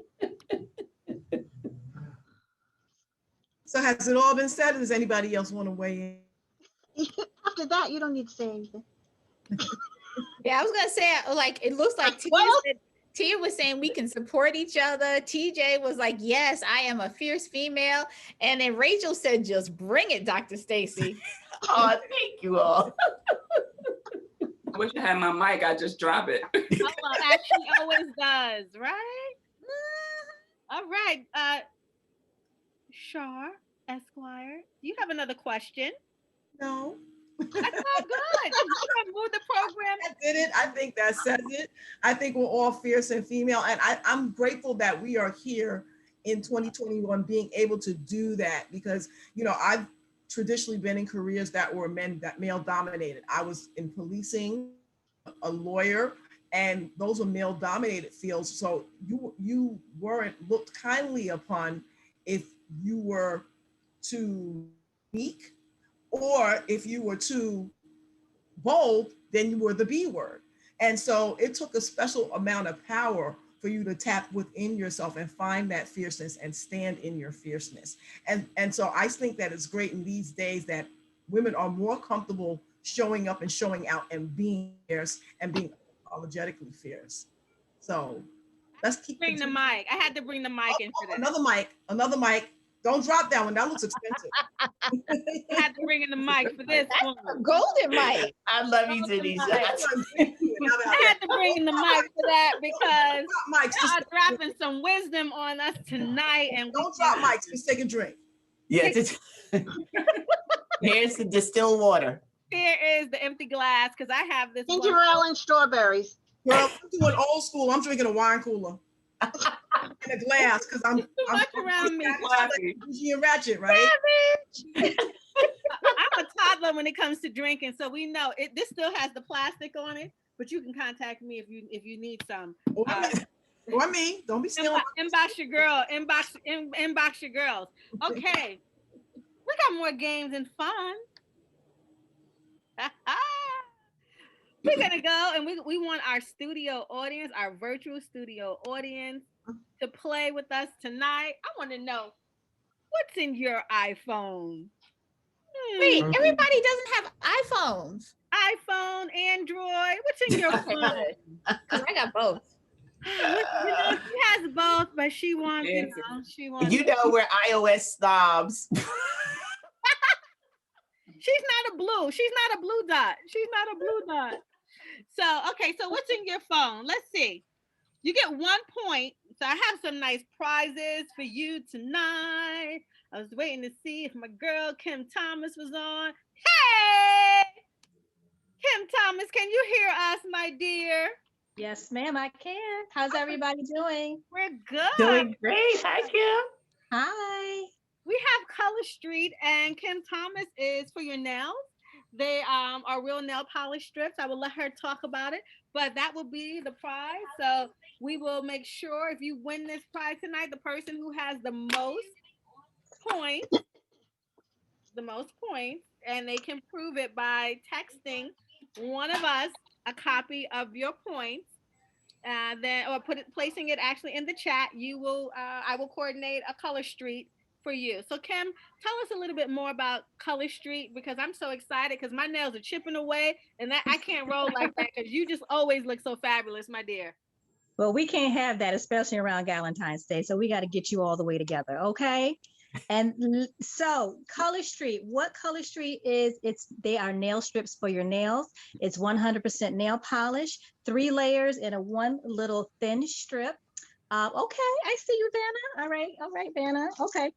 S2: So has it all been said? Or does anybody else want to weigh in?
S5: After that, you don't need to say anything.
S3: Yeah, I was gonna say, like, it looks like Tia was saying we can support each other. TJ was like, yes, I am a fierce female. And then Rachel said, just bring it, Dr. Stacie.
S6: Oh, thank you all.
S4: I wish I had my mic, I'd just drop it.
S1: Oh, actually always does, right? All right. Shar Esquire, do you have another question?
S2: No.
S1: That's all good. You move the program.
S2: I did it. I think that says it. I think we're all fierce and female. And I'm grateful that we are here in 2021 being able to do that, because, I've traditionally been in careers that were male dominated. I was in policing, a lawyer, and those were male dominated fields. So you weren't looked kindly upon if you were too weak, or if you were too bold, then you were the B word. And so it took a special amount of power for you to tap within yourself and find that fierceness and stand in your fierceness. And so I think that it's great in these days that women are more comfortable showing up and showing out and being fierce and being apologetically fierce. So let's keep
S1: bring the mic. I had to bring the mic in for that.
S2: Another mic. Don't drop that one. That looks expensive.
S1: I had to bringing the mic for this one.
S3: A golden mic.
S6: I love you, Donyshia.
S1: I had to bring in the mic for that because
S2: Mike's
S1: y'all are dropping some wisdom on us tonight, and
S2: don't drop mics. Just take a drink.
S6: Yeah. Here's the distilled water.
S1: Here is the empty glass because I have this.
S5: Ginger ale and strawberries.
S2: Well, I'm doing old school. I'm drinking a wine cooler in a glass because I'm
S1: too much around me.
S2: Bougie and ratchet, right?
S1: I'm a toddler when it comes to drinking, so we know it. This still has the plastic on it, but you can contact me if you need some.
S2: Or me. Don't be stealing.
S1: Inbox your girl. Inbox your girls. Okay, we got more games and fun. We're gonna go, and we want our studio audience, our virtual studio audience, to play with us tonight. I want to know what's in your iPhone.
S3: Wait, everybody doesn't have iPhones.
S1: iPhone, Android. What's in your phone?
S3: Because I got both.
S1: She has both, but she wants. She wants.
S6: You know we're iOS snobs.
S1: She's not a blue. She's not a blue dot. She's not a blue dot. So, okay. So what's in your phone? Let's see. You get 1 point. So I have some nice prizes for you tonight. I was waiting to see if my girl Kim Thomas was on. Hey! Kim Thomas, can you hear us, my dear?
S7: Yes, ma'am, I can. How's everybody doing?
S1: We're good.
S6: Doing great. Hi, Kim.
S7: Hi.
S1: We have Color Street, and Kim Thomas is for your nails. They are real nail polish strips. I will let her talk about it, but that will be the prize. So we will make sure if you win this prize tonight, the person who has the most points, and they can prove it by texting one of us a copy of your points, placing it actually in the chat. You will, I will coordinate a Color Street for you. So Kim, tell us a little bit more about Color Street, because I'm so excited because my nails are chipping away and that I can't roll like that because you just always look so fabulous, my dear.
S7: Well, we can't have that, especially around Galentine's Day. So we got to get you all the way together, okay? And so Color Street, what Color Street is, they are nail strips for your nails. It's 100% nail polish, 3 layers in a one little thin strip. Okay, I see you, Vanna. All right, Vanna. Okay.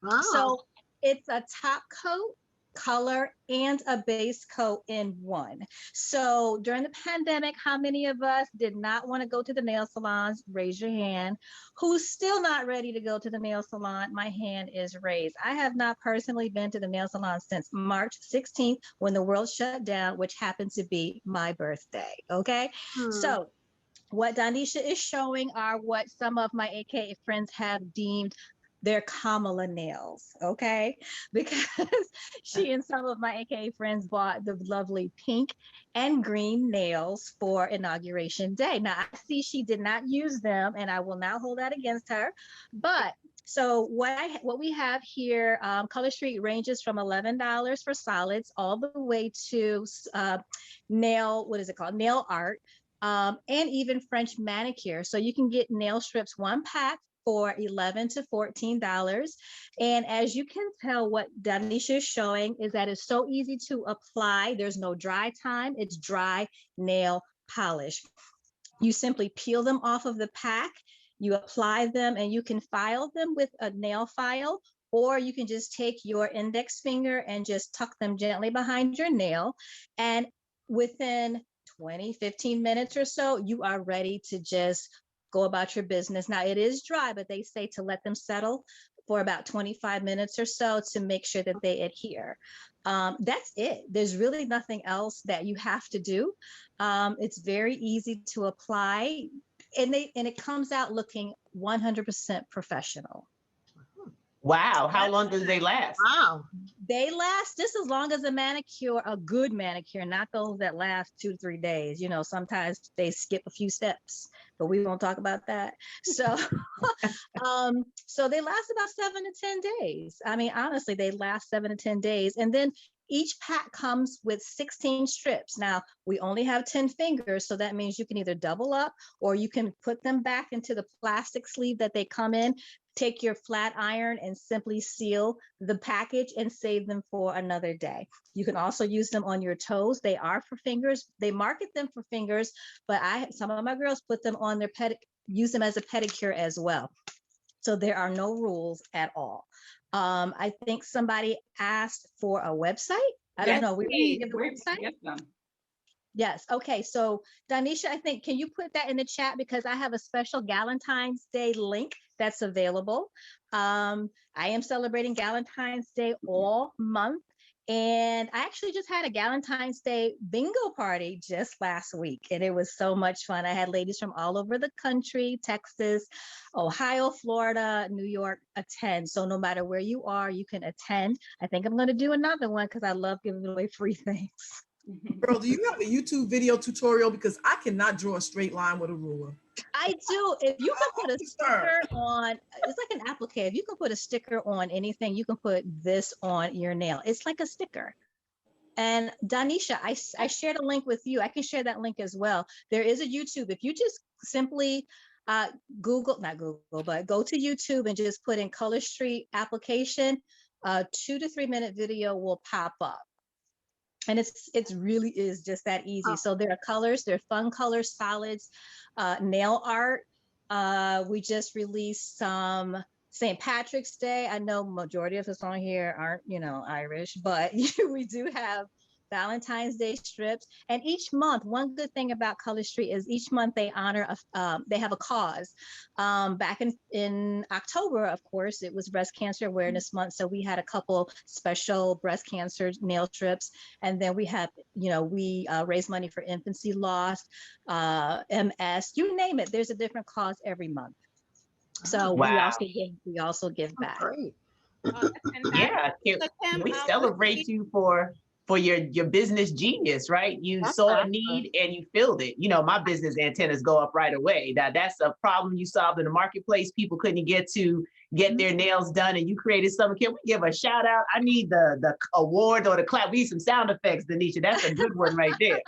S5: Wow.
S7: So it's a top coat, color, and a base coat in one. So during the pandemic, how many of us did not want to go to the nail salons? Raise your hand. Who's still not ready to go to the nail salon? My hand is raised. I have not personally been to the nail salon since March 16th when the world shut down, which happened to be my birthday. Okay. So what Donyshia is showing are what some of my AKA friends have deemed their Kamala nails, okay? Because she and some of my AKA friends bought the lovely pink and green nails for Inauguration Day. Now, I see she did not use them, and I will not hold that against her. But so what we have here, Color Street ranges from $11 for solids all the way to nail art, and even French manicure. So you can get nail strips 1 pack for $11 to $14. And as you can tell, what Donyshia is showing is that it's so easy to apply. There's no dry time. It's dry nail polish. You simply peel them off of the pack, you apply them, and you can file them with a nail file, or you can just take your index finger and just tuck them gently behind your nail. And within 15 minutes or so, you are ready to just go about your business. Now it is dry, but they say to let them settle for about 25 minutes or so to make sure that they adhere. That's it. There's really nothing else that you have to do. It's very easy to apply, and it comes out looking 100% professional.
S6: Wow, how long do they last?
S5: Wow.
S7: They last just as long as a good manicure, not those that last 2 to 3 days. You know, sometimes they skip a few steps, but we won't talk about that. So, so they last about 7 to 10 days. I mean, honestly, they last 7 to 10 days. And then Each pack comes with 16 strips. Now, we only have 10 fingers, so that means you can either double up or you can put them back into the plastic sleeve that they come in, take your flat iron and simply seal the package and save them for another day. You can also use them on your toes. They are for fingers. They market them for fingers, but some of my girls put them on their use them as a pedicure as well. So there are no rules at all. I think somebody asked for a website. I don't know. We give the website. Yes. Okay. So Donyshia, I think, can you put that in the chat, because I have a special Galentine's Day link that's available. I am celebrating Galentine's Day all month. And I actually just had a Galentine's Day bingo party just last week, and it was so much fun. I had ladies from all over the country, Texas, Ohio, Florida, New York attend. So no matter where you are, you can attend. I think I'm going to do another one because I love giving away free things.
S2: Girl, do you have a YouTube video tutorial? Because I cannot draw a straight line with a ruler.
S7: I do. If you can put a sticker on, it's like an applique. If you can put a sticker on anything, you can put this on your nail. It's like a sticker. And Donyshia, I shared a link with you. I can share that link as well. There is a YouTube. If you just simply not Google, but go to YouTube and just put in Color Street application, 2 to 3 minute video will pop up. And it's really is just that easy. So there are colors, there are fun colors, solids, nail art. We just released some St. Patrick's Day. I know majority of us on here aren't, Irish, but we do have Valentine's Day strips. And each month, one good thing about Color Street is each month they honor, they have a cause. Back in October, of course, it was Breast Cancer Awareness Month. So we had a couple special breast cancer nail strips. And then we have, we raise money for infancy loss, MS, you name it. There's a different cause every month. So
S6: wow.
S7: we also give back.
S5: Great.
S6: Yeah, we celebrate you for your business genius, right? You saw a need and you filled it. My business antennas go up right away. That's a problem you solved in the marketplace. People couldn't get their nails done, and you created something. Can we give a shout out? I need the award or the clap. We need some sound effects, Donyshia. That's a good one right there.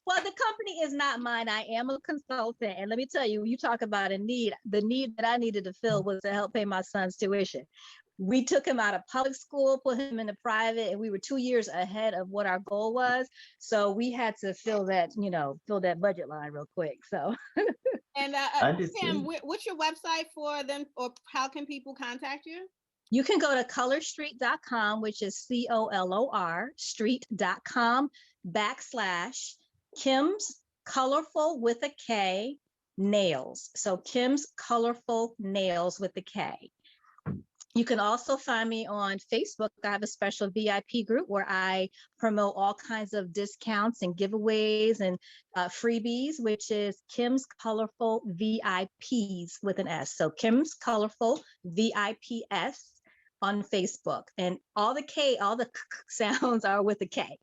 S7: Well, the company is not mine. I am a consultant. And let me tell you, you talk about a need. The need that I needed to fill was to help pay my son's tuition. We took him out of public school, put him into private, and we were 2 years ahead of what our goal was. So we had to fill that budget line real quick. So.
S1: And Pam, what's your website for them, or how can people contact you?
S7: You can go to colorstreet.com, which is COLOR street.com / Kim's Colorful with a K Nails. So Kim's Colorful Nails with a K. You can also find me on Facebook. I have a special VIP group where I promote all kinds of discounts and giveaways and freebies, which is Kim's Colorful VIPs with an S. So Kim's Colorful VIPs on Facebook. And all the sounds are with a K.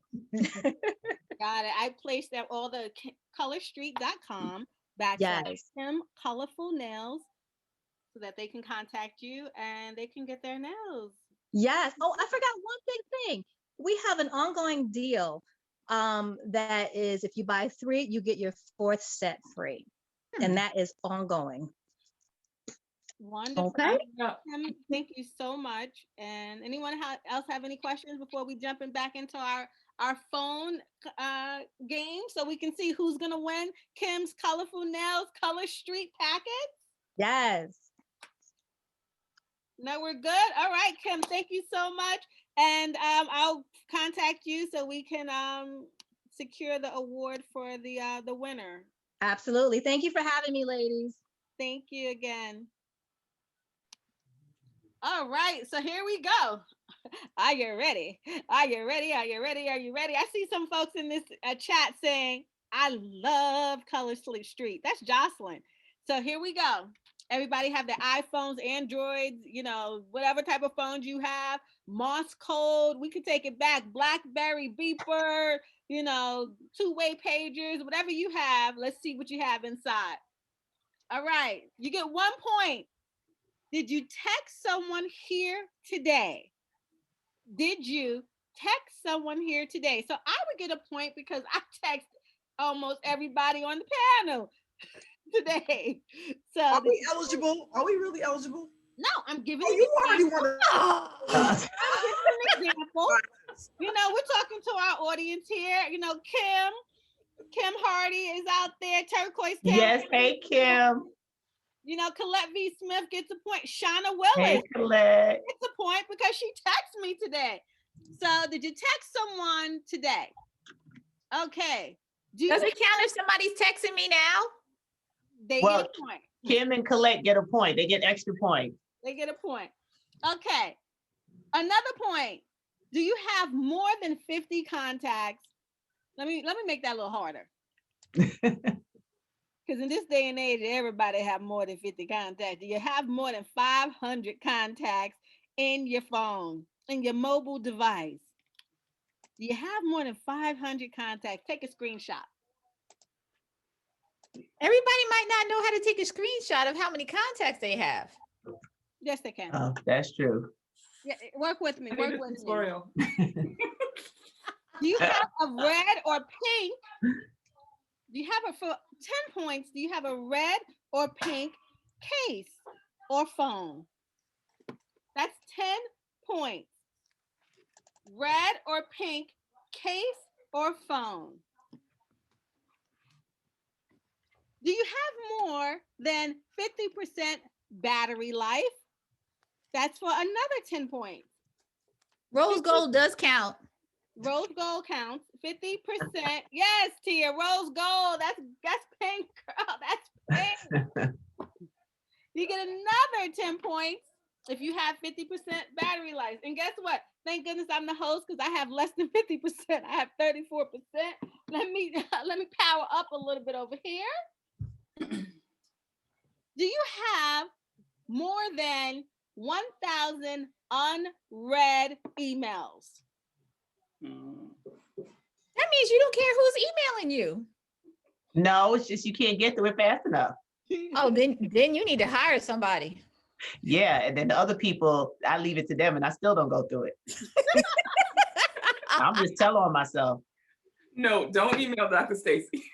S1: Got it. I placed that all the colorstreet.com / Kim Colorful Nails, so that they can contact you and they can get their nails.
S7: Yes. Oh, I forgot one big thing. We have an ongoing deal that is, if you buy 3, you get your 4th set free. And that is ongoing.
S1: Wonderful.
S7: Okay.
S1: Thank you so much. And anyone else have any questions before we jumping back into our phone game, so we can see who's gonna win Kim's Colorful Nails Color Street packets?
S7: Yes.
S1: No, we're good. All right, Kim, thank you so much. And I'll contact you so we can secure the award for the winner.
S7: Absolutely. Thank you for having me, ladies.
S1: Thank you again. All right, so here we go. Are you ready? Are you ready? Are you ready? Are you ready? I see some folks in this chat saying, I love Color Street. That's Jocelyn. So here we go. Everybody have their iPhones, Androids, whatever type of phones you have. Morse code, we can take it back. BlackBerry, beeper, 2-way pagers, whatever you have. Let's see what you have inside. All right, you get 1 point. Did you text someone here today? Did you text someone here today. So I would get a point because I text almost everybody on the panel today. So
S2: Are we eligible? Are we really eligible?
S1: no, I'm giving
S2: Oh,
S1: an
S2: you already
S1: example.
S2: want to.
S1: I'm giving an example. You know, we're talking to our audience here. You know, Kim Hardy is out there. Turquoise Town.
S6: Yes, hey Kim.
S1: You know, Colette V. Smith gets a point. Shauna Willis
S6: Hey Colette.
S1: gets a point because she texted me today. So did you text someone today? Okay.
S3: Does it count if somebody's texting me now?
S1: They
S6: Well,
S1: get a point.
S6: Kim and Colette get a point. They get extra points.
S1: They get a point. Okay. Another point. Do you have more than 50 contacts? Let me make that a little harder. Because in this day and age, everybody have more than 50 contacts. Do you have more than 500 contacts in your phone, in your mobile device? Do you have more than 500 contacts? Take a screenshot.
S3: Everybody might not know how to take a screenshot of how many contacts they have.
S1: Yes, they can.
S6: Oh, that's true.
S1: Yeah, work with me.
S4: I
S1: Work
S4: need a
S1: with me.
S4: tutorial.
S1: Do you have a red or pink? Do you have for 10 points? Do you have a red or pink case or phone? That's 10 points. Red or pink case or phone? Do you have more than 50% battery life? That's for another 10 points.
S3: Rose gold does count.
S1: Rose gold counts. 50%. Yes, Tia. Rose gold. That's pink, girl. That's pink. You get another 10 points if you have 50% battery life. And guess what? Thank goodness I'm the host because I have less than 50%. I have 34%. Let me power up a little bit over here. Do you have more than 1,000 unread emails?
S3: That means you don't care who's emailing you.
S6: No, it's just you can't get to it fast enough.
S3: Oh, then you need to hire somebody.
S6: Yeah, and then the other people, I leave it to them and I still don't go through it. I'm just telling on myself.
S4: No, don't email Dr. Stacie.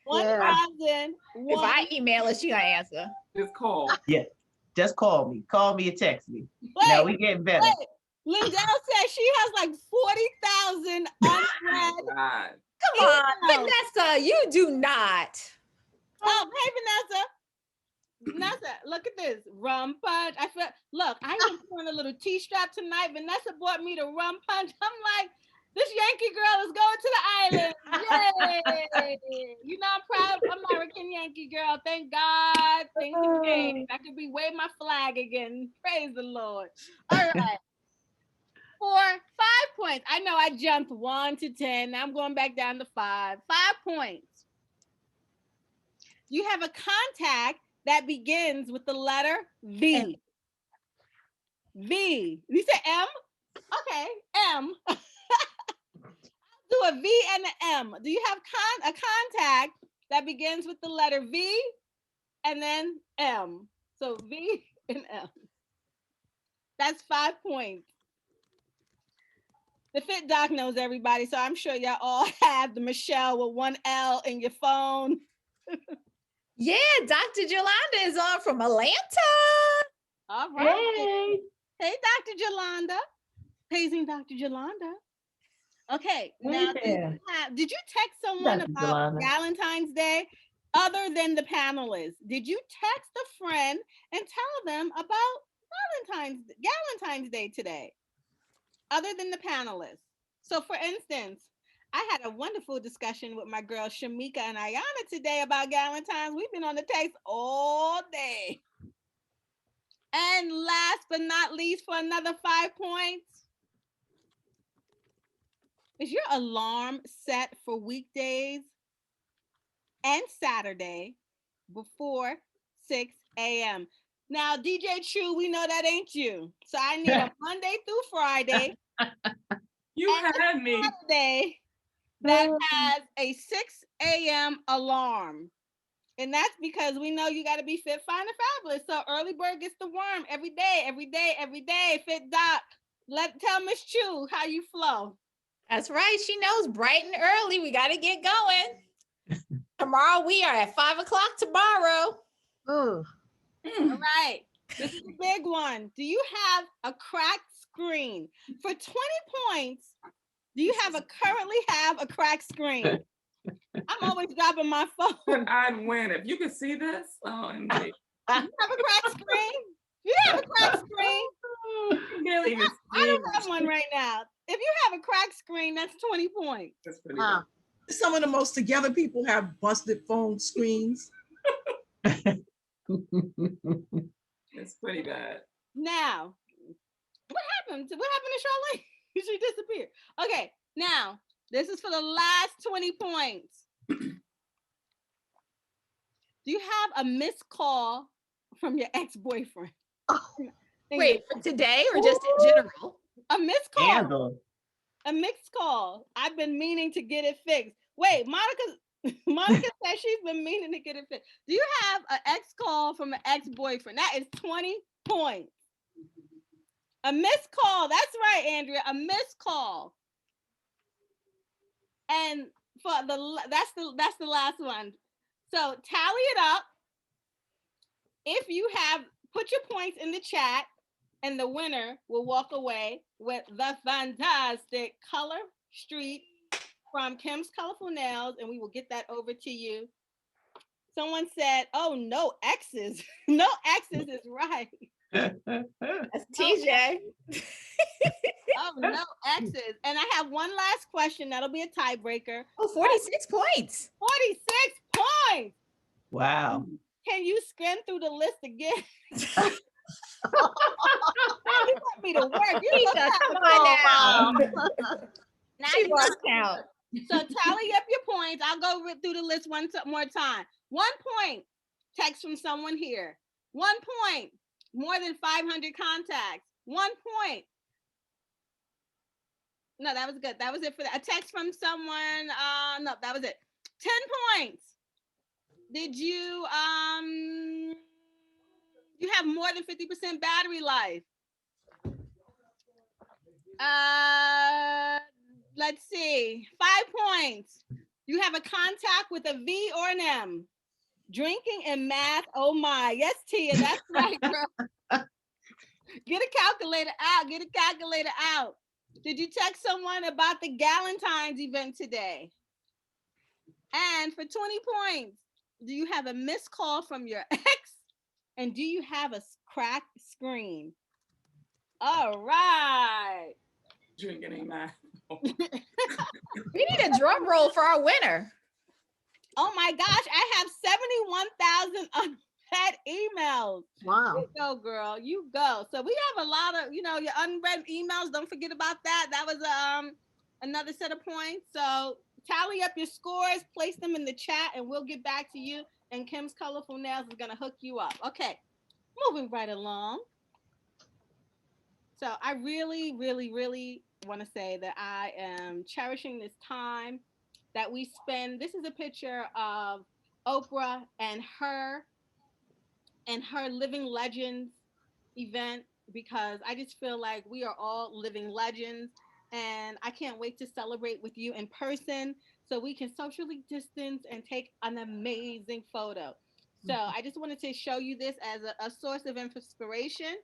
S1: 1,000.
S3: If I email her, she gonna answer.
S4: Just call.
S6: Yeah, just call me. Call me or text me.
S1: Wait,
S6: Now we getting better.
S1: wait. Lindell says she has like 40,000 unread.
S4: God.
S3: Come on,
S1: emails.
S3: Vanessa, you do not.
S1: Oh, hey, Vanessa, look at this. Rum punch. Look, I am pouring a little T-strap tonight. Vanessa bought me the rum punch. I'm like, this Yankee girl is going to the island. Yay. You know, I'm proud American Yankee girl. Thank God. Thank you, James. I could be waving my flag again. Praise the Lord. All right. For 5 points. I know I jumped 1 to 10. Now I'm going back down to 5. 5 points. You have a contact that begins with the letter V.
S3: M.
S1: V. You said M? Okay, M. Do a V and an M. Do you have a contact that begins with the letter V and then M? So V and M. That's 5 points. The Fit Doc knows everybody, so I'm sure y'all all have the Michele with 1 L in your phone.
S3: Yeah, Dr. Jolanda is on from Atlanta.
S1: All right.
S6: Hey.
S1: Hey, Dr. Jolanda. Paging Dr. Jolanda. Okay. Now, did you text someone
S6: Dr.
S1: about
S6: Jolanda.
S1: Valentine's Day other than the panelists? Did you text a friend and tell them about Galentine's Day today, other than the panelists? So, for instance, I had a wonderful discussion with my girl Shemeka and Ayana today about Galentine's. We've been on the text all day. And last but not least, for another 5 points, is your alarm set for weekdays and Saturday before 6 a.m.? Now, DJ True, we know that ain't you. So I need a Monday through Friday.
S4: You had me.
S1: Saturday that has a 6 a.m. alarm. And that's because we know you got to be fit, fine, and fabulous. So early bird gets the worm every day, every day, every day. Fit Doc. Tell Miss Chu how you flow.
S3: That's right. She knows bright and early. We got to get going. Tomorrow we are at 5 o'clock tomorrow.
S5: Ooh.
S1: All right. This is a big one. Do you have a cracked screen? For 20 points, do you currently have a cracked screen? I'm always dropping my phone.
S4: But I'd win. If you could see this, oh, indeed.
S1: You have a cracked screen? You have a cracked screen? I don't have one right now. If you have a cracked screen, that's 20 points.
S4: That's pretty good.
S2: Some of the most together people have busted phone screens.
S4: It's pretty bad.
S1: Now, what happened? What happened to Charlane? She disappeared. Okay, now, this is for the last 20 points. Do you have a missed call from your ex-boyfriend?
S3: Wait, for today or just in general?
S1: A missed call.
S6: Handle.
S1: A mixed call. I've been meaning to get it fixed. Wait, Monica says she's been meaning to get it fixed. Do you have an ex call from an ex-boyfriend? That is 20 points. A missed call. That's right, Andrea. A missed call. And for that's the last one. So tally it up. If you have, put your points in the chat, and the winner will walk away with the fantastic Color Street from Kim's Colorful Nails, and we will get that over to you. Someone said, oh, no X's. No X's is right.
S3: That's TJ.
S1: Oh, no X's. And I have one last question. That'll be a tiebreaker.
S3: Oh, 46 points.
S1: 46 points.
S6: Wow.
S1: Can you scan through the list again? You want me to work. You
S3: Tisha, come on now.
S1: Now
S3: She
S1: you
S3: lost count.
S1: So tally up your points. I'll go through the list one more time. 1 point, text from someone here. 1 point, more than 500 contacts. 1 point. No, that was good. That was it for that. A text from someone. No, that was it. 10 points. Did you you have more than 50% battery life? Let's see. 5 points. You have a contact with a V or an M. Drinking and math. Oh my. Yes, Tia. That's right, girl. Get a calculator out. Get a calculator out. Did you text someone about the Galentines event today? And for 20 points, do you have a missed call from your ex? And do you have a cracked screen? All right.
S4: Drinking ain't math.
S3: We need a drum roll for our winner.
S1: Oh my gosh, I have 71,000 unread emails.
S5: Wow.
S1: You go, girl. You go. So we have a lot of, your unread emails. Don't forget about that. That was another set of points. So tally up your scores, place them in the chat, and we'll get back to you. And Kim's Colorful Nails is going to hook you up. Okay, moving right along. So I really, really, really want to say that I am cherishing this time that we spend. This is a picture of Oprah and her Living Legends event, because I just feel like we are all living legends, and I can't wait to celebrate with you in person so we can socially distance and take an amazing photo. So I just wanted to show you this as a source of inspiration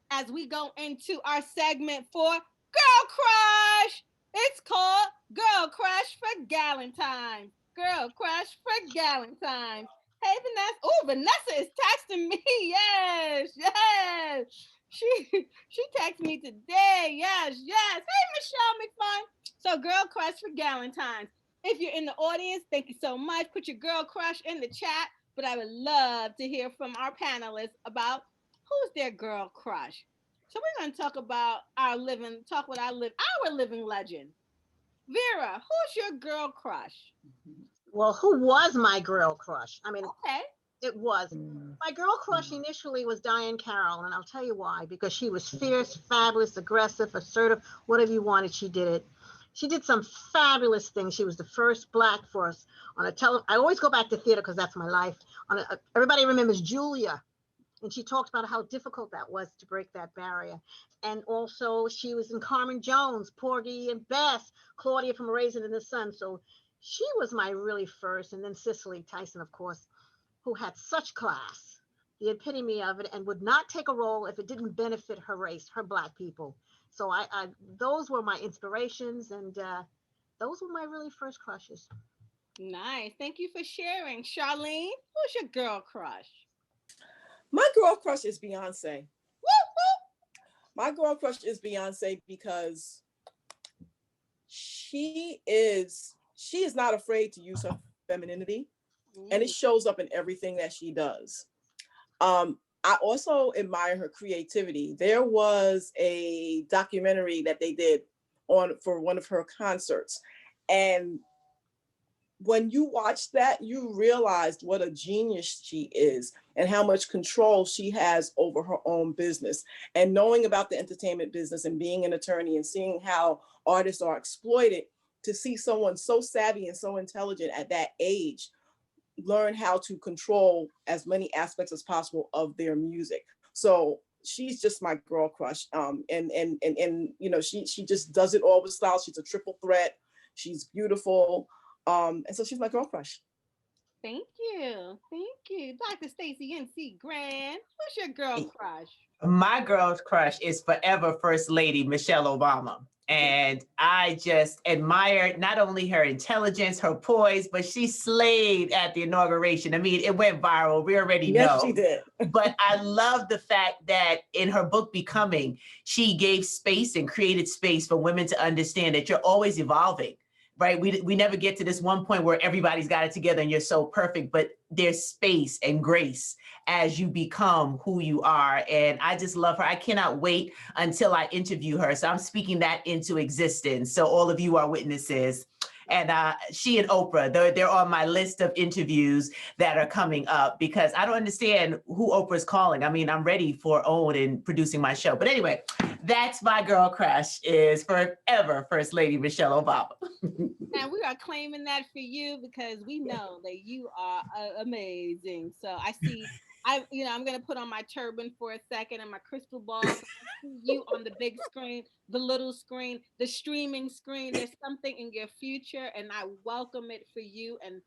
S1: as we go into our segment for Girl Crush. It's called Girl Crush for Galentine. Girl Crush for Galentine. Hey, Vanessa. Oh, Vanessa is texting me. Yes, yes. She texted me today. Yes, yes. Hey, Michele McFun. So, Girl Crush for Galentines. If you're in the audience, thank you so much. Put your girl crush in the chat. But I would love to hear from our panelists about who's their girl crush. So we're going to talk about our living legend. Vera, who's your girl crush?
S5: Well, who was my girl crush? I mean,
S1: Okay.
S5: it was. My girl crush initially was Diane Carroll, and I'll tell you why. Because she was fierce, fabulous, aggressive, assertive, whatever you wanted, she did it. She did some fabulous things. She was the first Black for us on a I always go back to theater because that's my life. Everybody remembers Julia. And she talked about how difficult that was to break that barrier. And also, she was in Carmen Jones, Porgy and Bess, Claudia from Raisin in the Sun. So she was my really first. And then Cicely Tyson, of course, who had such class, the epitome of it, and would not take a role if it didn't benefit her race, her Black people. So I those were my inspirations, and those were my really first crushes.
S1: Nice. Thank you for sharing. Charlene, who's your girl crush?
S2: My girl crush is Beyonce. My girl crush is Beyonce because she is not afraid to use her femininity, and it shows up in everything that she does. I also admire her creativity. There was a documentary that they did for one of her concerts, and when you watch that, you realized what a genius she is and how much control she has over her own business. And knowing about the entertainment business and being an attorney and seeing how artists are exploited, to see someone so savvy and so intelligent at that age learn how to control as many aspects as possible of their music. So she's just my girl crush. And you know, she just does it all with style. She's a triple threat. She's beautiful. And so she's my girl crush.
S1: Thank you. Thank you. Dr. Stacie NC Grand, who's your girl crush?
S6: My girl's crush is forever First Lady Michelle Obama. And I just admire not only her intelligence, her poise, but she slayed at the inauguration. I mean, it went viral. We already know.
S2: Yes, she did.
S6: But I love the fact that in her book, Becoming, she gave space and created space for women to understand that you're always evolving. Right? We never get to this one point where everybody's got it together and you're so perfect, but there's space and grace as you become who you are. And I just love her. I cannot wait until I interview her. So I'm speaking that into existence. So all of you are witnesses. And she and Oprah, they're on my list of interviews that are coming up because I don't understand who Oprah's calling. I mean, I'm ready for OWN and producing my show. But anyway, that's my girl crush is forever First Lady Michelle Obama.
S1: And we are claiming that for you because we know that you are amazing. So I see, I'm going to put on my turban for a second and my crystal ball. So I see you on the big screen, the little screen, the streaming screen. There's something in your future, and I welcome it for you. And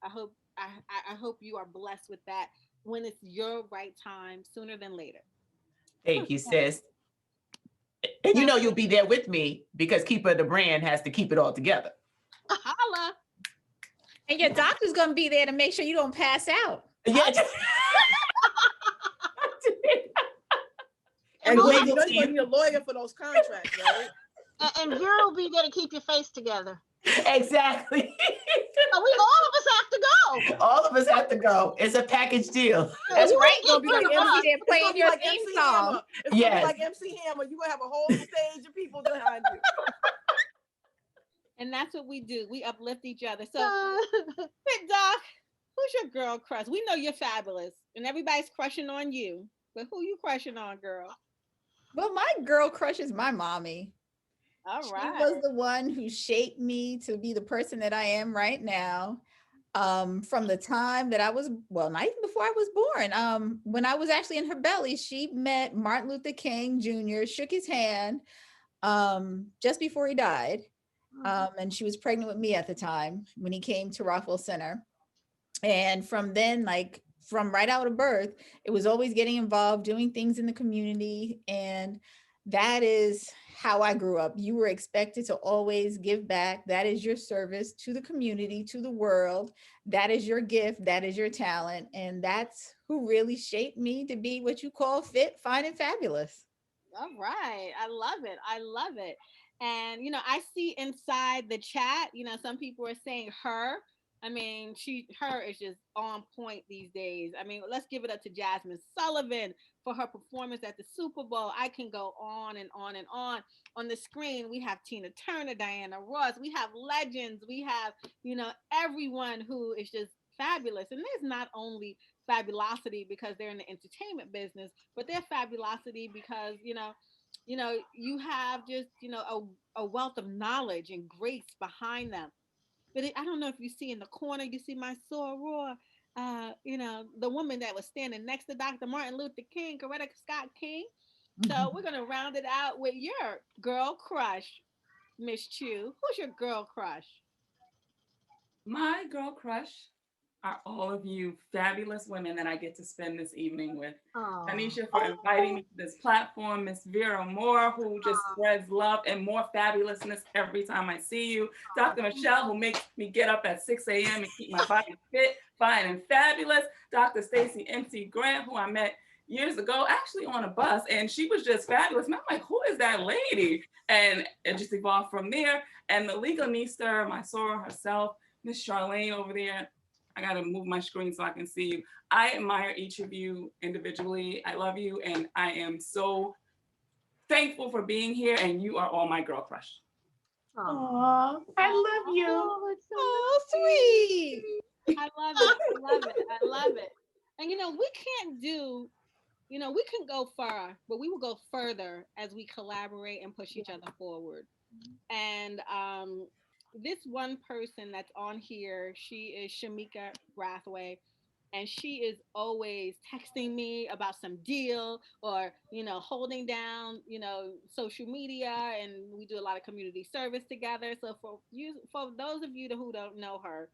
S1: I hope you are blessed with that when it's your right time, sooner than later.
S6: Thank you, sis. And you know you'll be there with me because Keeper of the Brand has to keep it all together.
S1: Holla.
S3: And your doctor's going to be there to make sure you don't pass out.
S6: Yeah.
S2: And you know you're going to need a lawyer for those contracts, right?
S5: And Vera will be there to keep your face together.
S6: Exactly.
S5: So all of us have to go.
S6: All of us have to go. It's a package deal.
S3: That's right.
S2: It's going to be like
S3: MC, playing your theme song.
S2: It's going to be like MC Hammer. You're going to have a whole stage of people behind you.
S1: And that's what we do. We uplift each other. So, Doc, who's your girl crush? We know you're fabulous, and everybody's crushing on you. But who you crushing on, girl?
S3: Well, my girl crush is my mommy.
S1: All right.
S3: She was the one who shaped me to be the person that I am right now. From the time that I was, well, not even before I was born. When I was actually in her belly, she met Martin Luther King Jr., shook his hand just before he died. And she was pregnant with me at the time when he came to Rockville Center. And from then, like from right out of birth, it was always getting involved, doing things in the community. And that is how I grew up. You were expected to always give back. That is your service to the community, to the world. That is your gift. That is your talent. And that's who really shaped me to be what you call fit, fine, and fabulous.
S1: All right. I love it. I love it. And, I see inside the chat, some people are saying her. I mean, her is just on point these days. I mean, let's give it up to Jasmine Sullivan for her performance at the Super Bowl. I can go on and on and on. On the screen, we have Tina Turner, Diana Ross. We have legends. We have, everyone who is just fabulous. And there's not only fabulosity because they're in the entertainment business, but they're fabulosity because, you have just, a wealth of knowledge and grace behind them. But I don't know if you see in the corner, you see my soror. the woman that was standing next to Dr. Martin Luther King, Coretta Scott King. So we're gonna round it out with your girl crush, Miss Chu. Who's your girl crush?
S4: My girl crush are all of you fabulous women that I get to spend this evening with.
S5: Oh.
S4: Donyshia for inviting me to this platform, Miss Vera Moore, who just spreads love and more fabulousness every time I see you. Dr. Michele, who makes me get up at 6 a.m. and keep my body fit, fine, and fabulous. Dr. Stacie MC Grant, who I met years ago, actually on a bus, and she was just fabulous. And I'm like, who is that lady? And it just evolved from there. And the Leganista, my soror herself, Miss Charlane over there. I gotta move my screen so I can see you. I admire each of you individually. I love you, and I am so thankful for being here, and you are all my girl crush.
S6: Aww, I love you.
S3: Oh, sweet.
S1: I love it. I love it. I love it. And we can't do, we can go far, but we will go further as we collaborate and push each other forward. And this one person that's on here, she is Shemeka Brathwaite, and she is always texting me about some deal or holding down social media, and we do a lot of community service together. So for those of you who don't know her,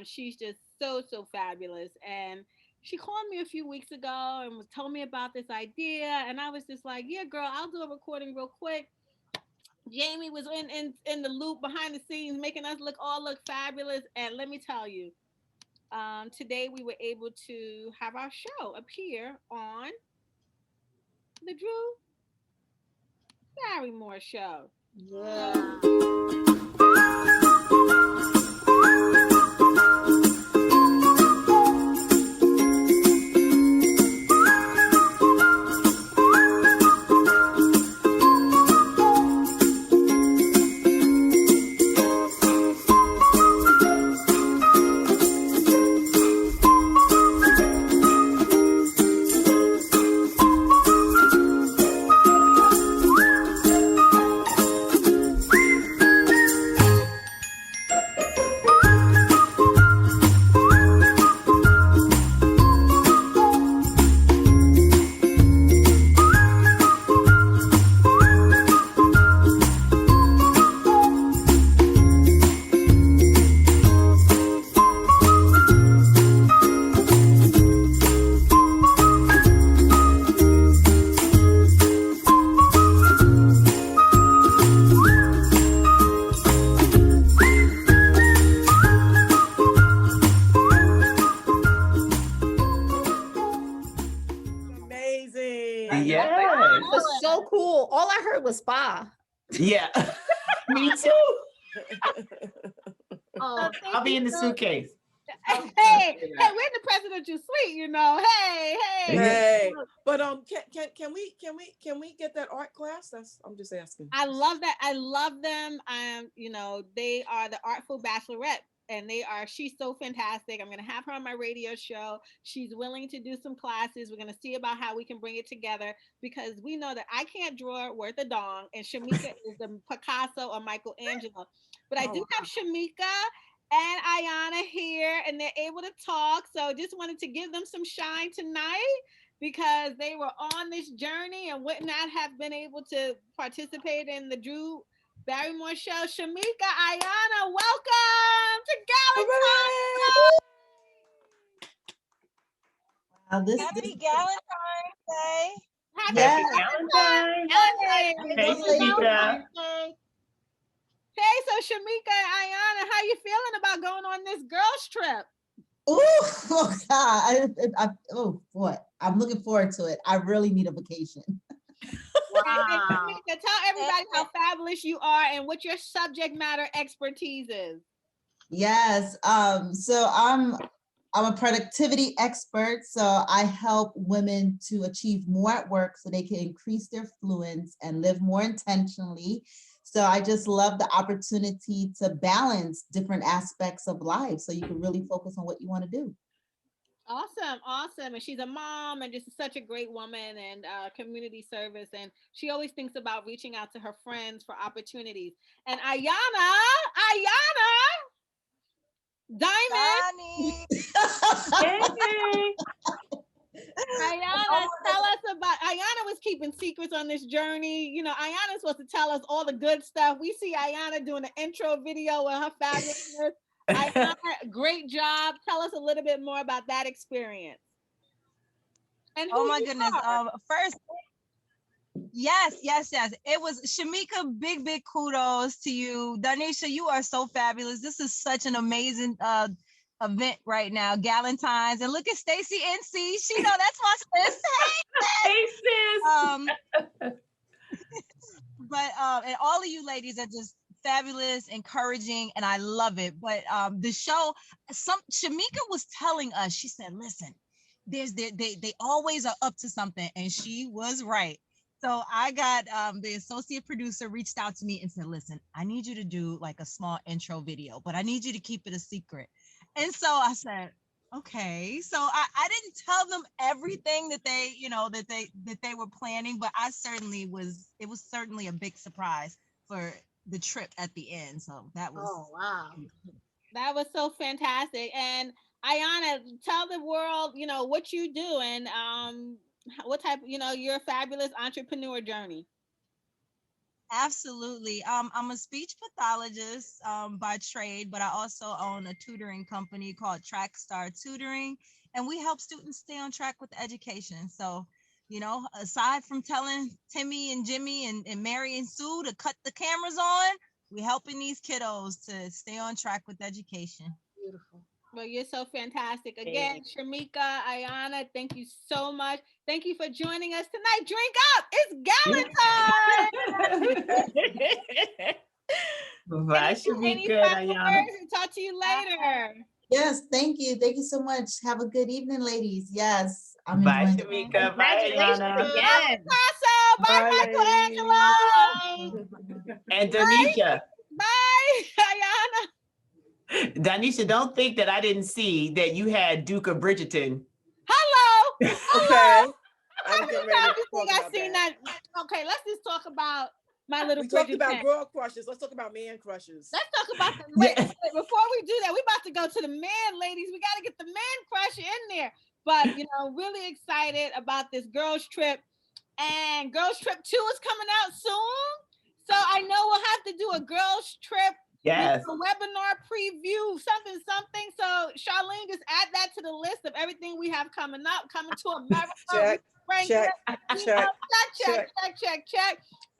S1: she's just so fabulous. And she called me a few weeks ago and was told me about this idea, and I was just like, yeah, girl, I'll do a recording real quick. Jamie was in the loop behind the scenes, making us look fabulous. And let me tell you, today we were able to have our show appear on the Drew Barrymore show.
S5: Yeah.
S6: Yes.
S3: It was so cool. All I heard was spa.
S6: Yeah. Me too.
S5: Oh,
S6: I'll be in the suitcase.
S1: Hey, we're in the presidential suite, Hey.
S2: Hey, but can we get that art class? I'm just asking.
S1: I love that. I love them. They are the Artful Bachelorette, and she's so fantastic. I'm going to have her on my radio show. She's willing to do some classes. We're going to see about how we can bring it together, because we know that I can't draw worth a dong, and Shemeka is the Picasso or Michelangelo. But I do have Shemeka and Ayana here, and they're able to talk. So just wanted to give them some shine tonight, because they were on this journey and would not have been able to participate in the Drew Barrymore show. Shemeka, Ayana, welcome to Galentine.
S8: Happy Galentine Day.
S6: Happy Galentine. Hey, Shemeka.
S1: Hey, so Shemeka and Ayana, how you feeling about going on this girls trip?
S9: Oh God! Oh boy, I'm looking forward to it. I really need a vacation.
S1: Wow. Shemeka, tell everybody how fabulous you are and what your subject matter expertise is.
S9: Yes. So I'm a productivity expert. So I help women to achieve more at work so they can increase their fluence and live more intentionally. So I just love the opportunity to balance different aspects of life so you can really focus on what you want to do.
S1: Awesome. And she's a mom and just such a great woman, and community service. And she always thinks about reaching out to her friends for opportunities. And Ayana, Diamond.
S4: Hey.
S1: Ayana, tell us about. Ayana was keeping secrets on this journey. You know, Ayana's supposed to tell us all the good stuff. We see Ayana doing an intro video with her fabulousness. Ayana, great job. Tell us a little bit more about that experience. And
S8: Oh my goodness. First, yes. It was Shemeka, big kudos to you. Donyshia, you are so fabulous. This is such an amazing event right now. Galentines. And look at Stacie NC. She know that's my sis.
S4: Hey, sis.
S8: But and all of you ladies are just fabulous, encouraging, and I love it. But the show, Shemeka was telling us, she said, listen, they always are up to something, and she was right. So I got the associate producer reached out to me and said, listen, I need you to do like a small intro video, but I need you to keep it a secret. And so I said, okay. So I didn't tell them everything that they, that they were planning, but it was certainly a big surprise for the trip at the end. So that was,
S5: Oh, wow.
S1: That was so fantastic. And Ayana, tell the world, what you do and what type, your fabulous entrepreneur journey.
S8: Absolutely. I'm a speech pathologist by trade, but I also own a tutoring company called Trackstar Tutoring, and we help students stay on track with education. So, aside from telling Timmy and Jimmy and Mary and Sue to cut the cameras on, we're helping these kiddos to stay on track with education.
S5: Beautiful.
S1: Well, you're so fantastic. Again, Shemeka, Ayana, thank you so much. Thank you for joining us tonight. Drink up. It's Galentine.
S6: Bye, Shemeka and Ayana.
S1: Talk to you later.
S9: Yes, thank you. Thank you so much. Have a good evening, ladies. Yes, I'm
S6: Bye,
S9: enjoying it.
S6: Shemeka. Bye, Ayana.
S3: Again.
S1: Bye, Michelangelo.
S6: And Donyshia.
S1: Bye, Ayana.
S6: Donyshia, don't think that I didn't see that you had Duke of Bridgerton.
S1: Hello.
S10: Okay. I'm getting ready to talk about
S1: that. Okay, let's just talk about my little.
S10: We talked about girl crushes. Let's talk about man crushes.
S1: Let's talk about the. Wait, before we do that, we about to go to the man, ladies. We got to get the man crush in there. But really excited about this girls trip, and girls trip 2 is coming out soon. So I know we'll have to do a girls trip.
S6: Yes.
S1: A webinar preview, something. So Charlene, just add that to the list of everything we have coming to America. Check.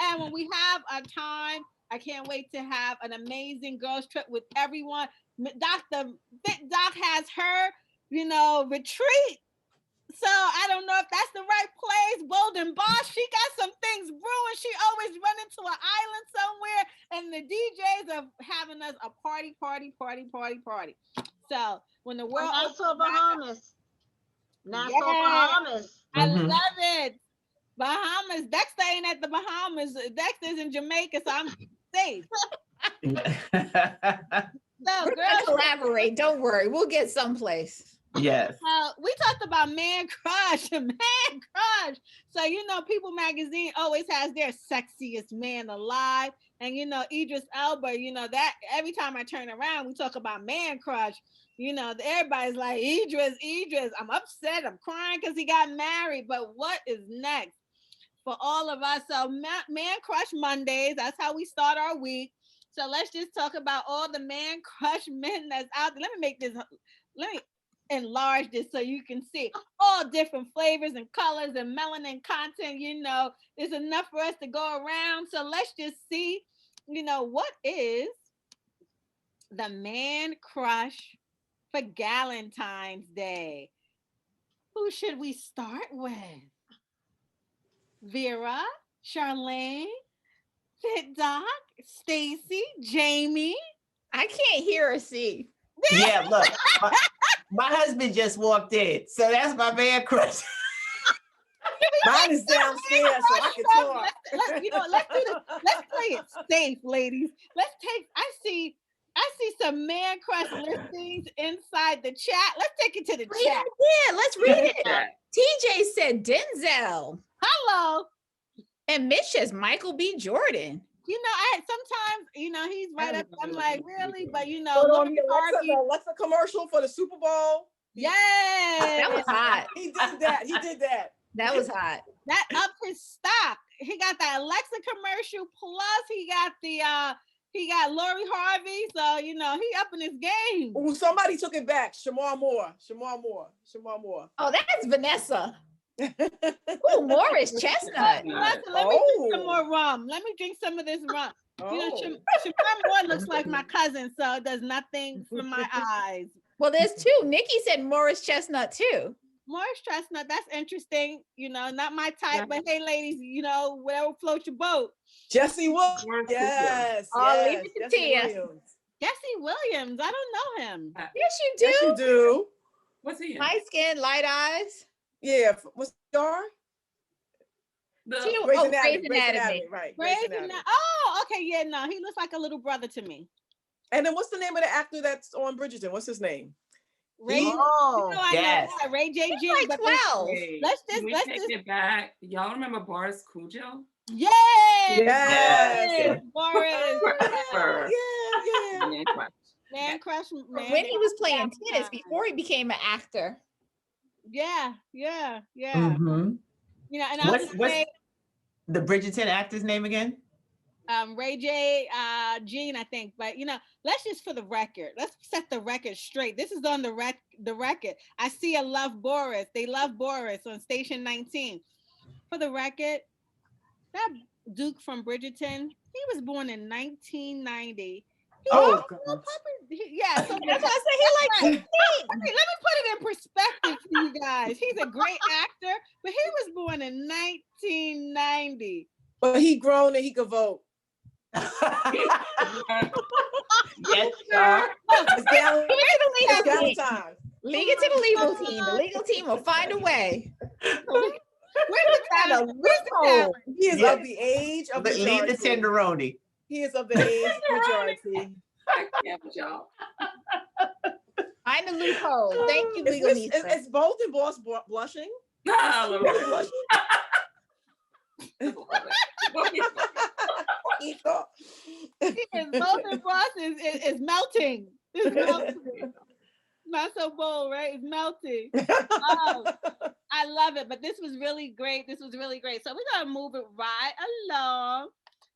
S1: And when we have a time, I can't wait to have an amazing girls trip with everyone. Dr. Fit Doc has her, retreat. So I don't know if that's the right place. Bolden Boss, she got some things brewing. She always run into an island somewhere, and the DJs are having us a party. So when the world
S5: Nassau, Bahamas. Bahamas.
S1: I love it. Bahamas. Dexter ain't at the Bahamas. Dexter's in Jamaica, so I'm safe. So girls,
S3: collaborate. Don't worry, we'll get someplace.
S6: Yes.
S1: We talked about man crush. So People Magazine always has their sexiest man alive, and Idris Elba. That every time I turn around, we talk about man crush. Everybody's like Idris. I'm upset. I'm crying because he got married. But what is next for all of us? So man crush Mondays. That's how we start our week. So let's just talk about all the man crush men that's out there. Let me enlarge this so you can see all different flavors and colors and melanin content. There's enough for us to go around. So let's just see, what is the man crush for Galentine's Day? Who should we start with? Vera, Charlane, Fit Doc, Stacie, Jamie.
S3: I can't hear or see.
S6: Yeah, look. My husband just walked in, so that's my man crush.
S10: Mine is downstairs, so I can talk.
S1: Let's do this. Let's play it safe, ladies. I see some man crush listings inside the chat. Let's take it to the chat.
S3: Yeah, let's read it. TJ said Denzel.
S1: Hello.
S3: And Mitch says Michael B. Jordan.
S1: Sometimes, he's right up. I'm like, really? But
S10: Put on
S1: Lori
S10: the
S1: Harvey.
S10: Alexa commercial for the Super Bowl.
S3: That was
S1: Yeah.
S3: hot.
S10: He did that. He did that.
S3: That was hot.
S1: That upped his stock. He got that Alexa commercial, plus he got Lori Harvey. So, he up in his game.
S10: Ooh, somebody took it back. Shamar Moore.
S3: Oh, that's Vanessa. Oh, Morris Chestnut.
S1: Let me drink some more rum. Let me drink some of this rum. Shamar Moore looks like my cousin, so it does nothing for my eyes.
S3: Well, there's two. Nikki said Morris Chestnut too.
S1: Morris Chestnut, that's interesting. Not my type, but hey, ladies, whatever floats your boat.
S10: Jesse Williams. Yes.
S3: Oh, leave it to Tia.
S1: Jesse Williams. I don't know him.
S3: Yes, you do.
S10: Yes, you do.
S4: What's he in?
S3: Light skin, light eyes.
S10: Yeah. What's your?
S3: Grey's Anatomy.
S10: Right.
S1: Grey's Anatomy. Oh, okay. Yeah, no, he looks like a little brother to me.
S10: And then what's the name of the actor that's on Bridgerton? What's his name?
S1: Ray.
S6: Yes.
S1: Know Ray J. G.
S3: Like 12.
S1: Let's
S4: take it back. Y'all remember Boris Cujo?
S1: Yes.
S10: Yes.
S1: Boris.
S10: Yeah.
S1: Man Crush.
S3: When he was playing tennis before he became an actor.
S1: Yeah.
S6: Mm-hmm.
S1: And I
S6: what's the Bridgerton actor's name again?
S1: Ray J. Jean, I think. But let's just, for the record, let's set the record straight. This is on the record. I see a love Boris. They love Boris on station 19. For the record, that Duke from Bridgerton, he was born in 1990.
S10: Yeah,
S1: so that's why I say he like. Let me put it in perspective for you guys. He's a great actor, but he was born in 1990.
S10: But he grown and he could vote.
S6: Yes, sir.
S10: It's Galentine.
S3: Leave it to the legal team. The legal team will find a way.
S1: Where's the talent?
S10: He is of the age of
S6: Leave the tenderoni.
S10: He is of the age of majority.
S4: I can't with y'all.
S3: Find the loophole. Thank you, Leganista.
S10: It's both in Boss blushing.
S1: Both in Boss is melting. It's melting. Not so bold, right? It's melting. Oh, I love it. But this was really great. So we're gonna move it right along,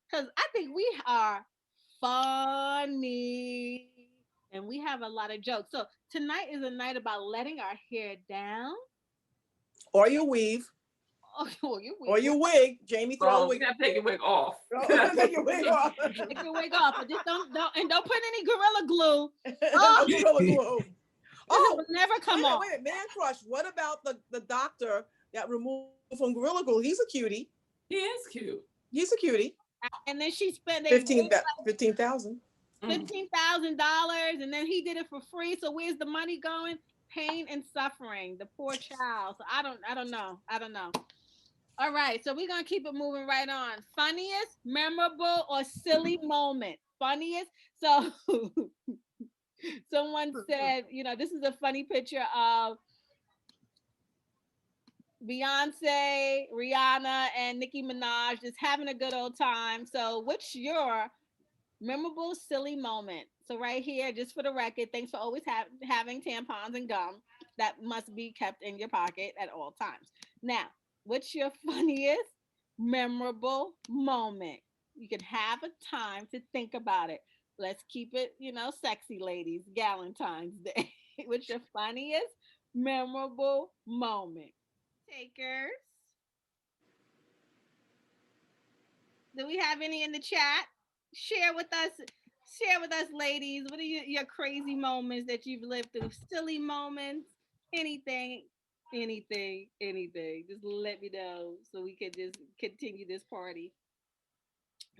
S1: because I think we are funny and we have a lot of jokes. So tonight is a night about letting our hair down,
S10: or your weave, or your wig. Jamie, throw a wig.
S4: You gotta take your wig off.
S10: Take your wig off.
S1: Take your wig off, but just don't put any Gorilla Glue.
S10: Gorilla Glue.
S1: It will never come off.
S10: Wait, Man Crush. What about the doctor that removed from Gorilla Glue? He's a cutie.
S4: He is cute.
S10: He's a cutie.
S1: And then she spent
S10: $15,000.
S1: $15,000, and then he did it for free. So where's the money going? Pain and suffering, the poor child. So I don't know. All right, so we're gonna keep it moving right on. Funniest, memorable, or silly moment? Funniest. So someone said, this is a funny picture of Beyonce, Rihanna, and Nicki Minaj just having a good old time. So what's your memorable, silly moment? So right here, just for the record, thanks for always having tampons and gum that must be kept in your pocket at all times. Now, what's your funniest, memorable moment? You can have a time to think about it. Let's keep it, sexy, ladies. Galentine's Day. What's your funniest, memorable moment? Takers. Do we have any in the chat? Share with us, ladies. What are your crazy moments that you've lived through? Silly moments, anything. Just let me know so we can just continue this party.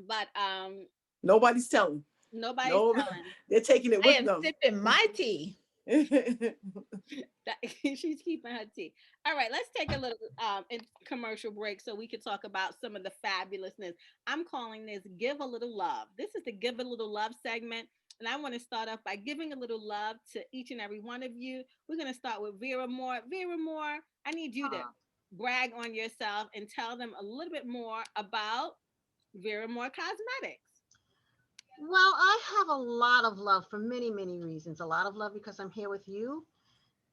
S1: But
S10: nobody's telling.
S1: Nobody's telling.
S10: They're taking it with them.
S3: I am sipping my tea.
S1: She's keeping her tea. All right, let's take a little commercial break so we can talk about some of the fabulousness. I'm calling this Give a Little Love. This is the Give a Little Love segment, and I want to start off by giving a little love to each and every one of you. We're going to start with Vera Moore. Vera Moore, I need you to brag on yourself and tell them a little bit more about Barrymore Cosmetics?
S5: Well, I have a lot of love for many, many reasons. A lot of love because I'm here with you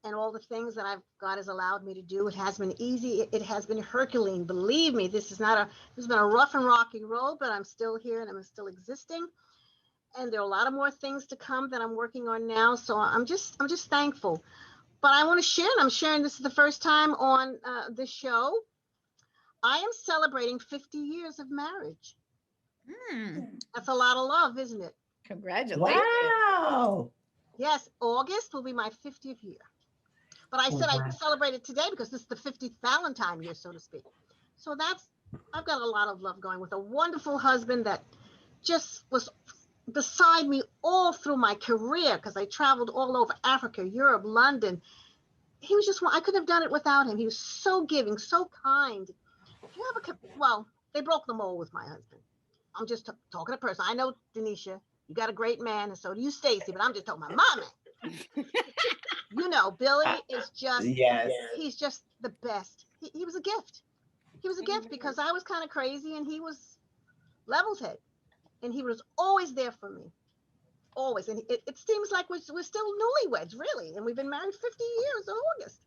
S5: and all the things that God has allowed me to do. It has been easy. It has been Herculean. Believe me, this has been a rough and rocky road, but I'm still here and I'm still existing. And there are a lot of more things to come that I'm working on now. So I'm just thankful. But I want to share, and I'm sharing this is the first time on this show. I am celebrating 50 years of marriage. That's a lot of love, isn't it?
S3: Congratulations.
S6: Wow.
S5: Yes, August will be my 50th year. But I said I celebrated today because this is the 50th Valentine year, so to speak. So I've got a lot of love going with a wonderful husband that just was beside me all through my career because I traveled all over Africa, Europe, London. He was I couldn't have done it without him. He was so giving, so kind. If you have well, they broke the mold with my husband. I'm just talking to person. I know, Donyshia, you got a great man, and so do you, Stacie, but I'm just talking about my man. You know, Billy is just, he's just the best. He was a gift. He was a gift because I was kind of crazy and he was level's head. And he was always there for me. Always. And it seems like we're still newlyweds, really. And we've been married 50 years in August.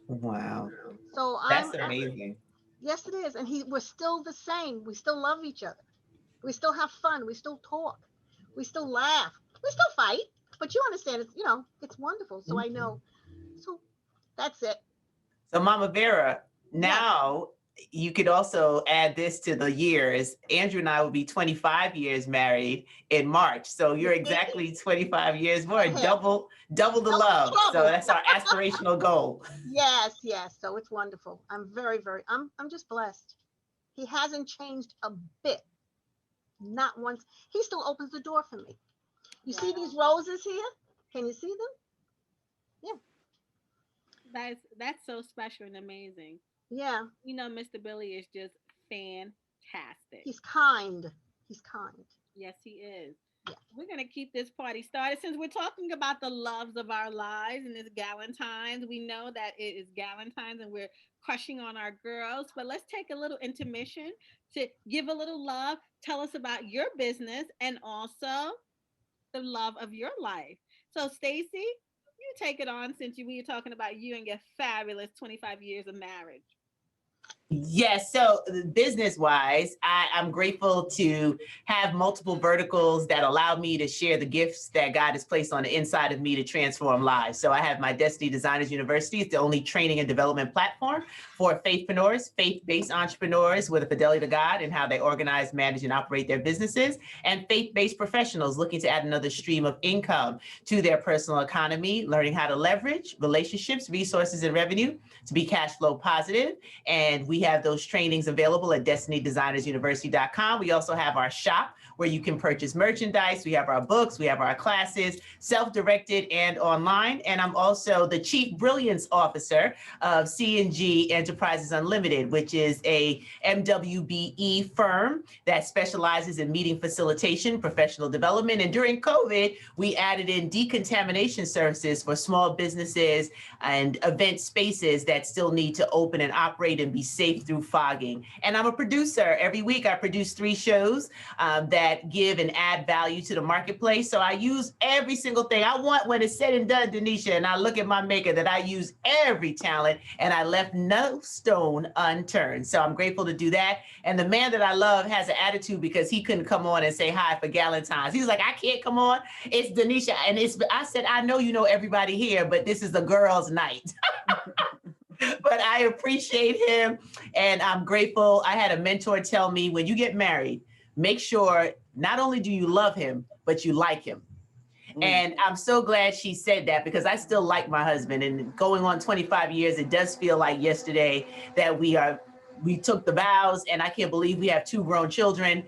S6: Wow.
S5: So
S6: that's amazing.
S5: Yes, it is. And we're still the same. We still love each other. We still have fun. We still talk. We still laugh. We still fight. But you understand, it's wonderful. So I know. So that's it.
S6: So Mama Vera, now you could also add this to the years. Andrew and I will be 25 years married in March. So you're exactly 25 years more, double the love. So that's our aspirational goal.
S5: Yes. So it's wonderful. I'm very, very, I'm just blessed. He hasn't changed a bit. Not once. He still opens the door for me. You see these roses here? Can you see them? Yeah.
S1: That's so special and amazing.
S5: Yeah.
S1: Mr. Billy is just fantastic.
S5: He's kind.
S1: Yes, he is.
S5: Yeah.
S1: We're going to keep this party started since we're talking about the loves of our lives and it's Galentines. We know that it is Galentines and we're crushing on our girls, but let's take a little intermission to give a little love. Tell us about your business and also the love of your life. So Stacie, you take it on since we were talking about you and your fabulous 25 years of marriage.
S6: Yes. So business-wise, I'm grateful to have multiple verticals that allow me to share the gifts that God has placed on the inside of me to transform lives. So I have my Destiny Designers University. It's the only training and development platform for faithpreneurs, faith-based entrepreneurs with a fidelity to God and how they organize, manage, and operate their businesses, and faith-based professionals looking to add another stream of income to their personal economy, learning how to leverage relationships, resources, and revenue to be cash flow positive. And we have those trainings available at DestinyDesignersUniversity.com. We also have our shop where you can purchase merchandise. We have our books, we have our classes, self-directed and online. And I'm also the Chief Brilliance Officer of C&G Enterprises Unlimited, which is a MWBE firm that specializes in meeting facilitation, professional development. And during COVID, we added in decontamination services for small businesses and event spaces that still need to open and operate and be safe through fogging. And I'm a producer. Every week I produce 3 shows that give and add value to the marketplace. So I use every single thing. I want, when it's said and done, Donyshia, and I look at my maker, that I use every talent and I left no stone unturned. So I'm grateful to do that. And the man that I love has an attitude because he couldn't come on and say hi for Galentines. He's like, I can't come on. It's Donyshia. And I said, I know you know everybody here, but this is the girls' night. But I appreciate him and I'm grateful. I had a mentor tell me, when you get married, make sure not only do you love him, but you like him. And I'm so glad she said that because I still like my husband, and going on 25 years, it does feel like yesterday that we took the vows, and I can't believe we have 2 grown children.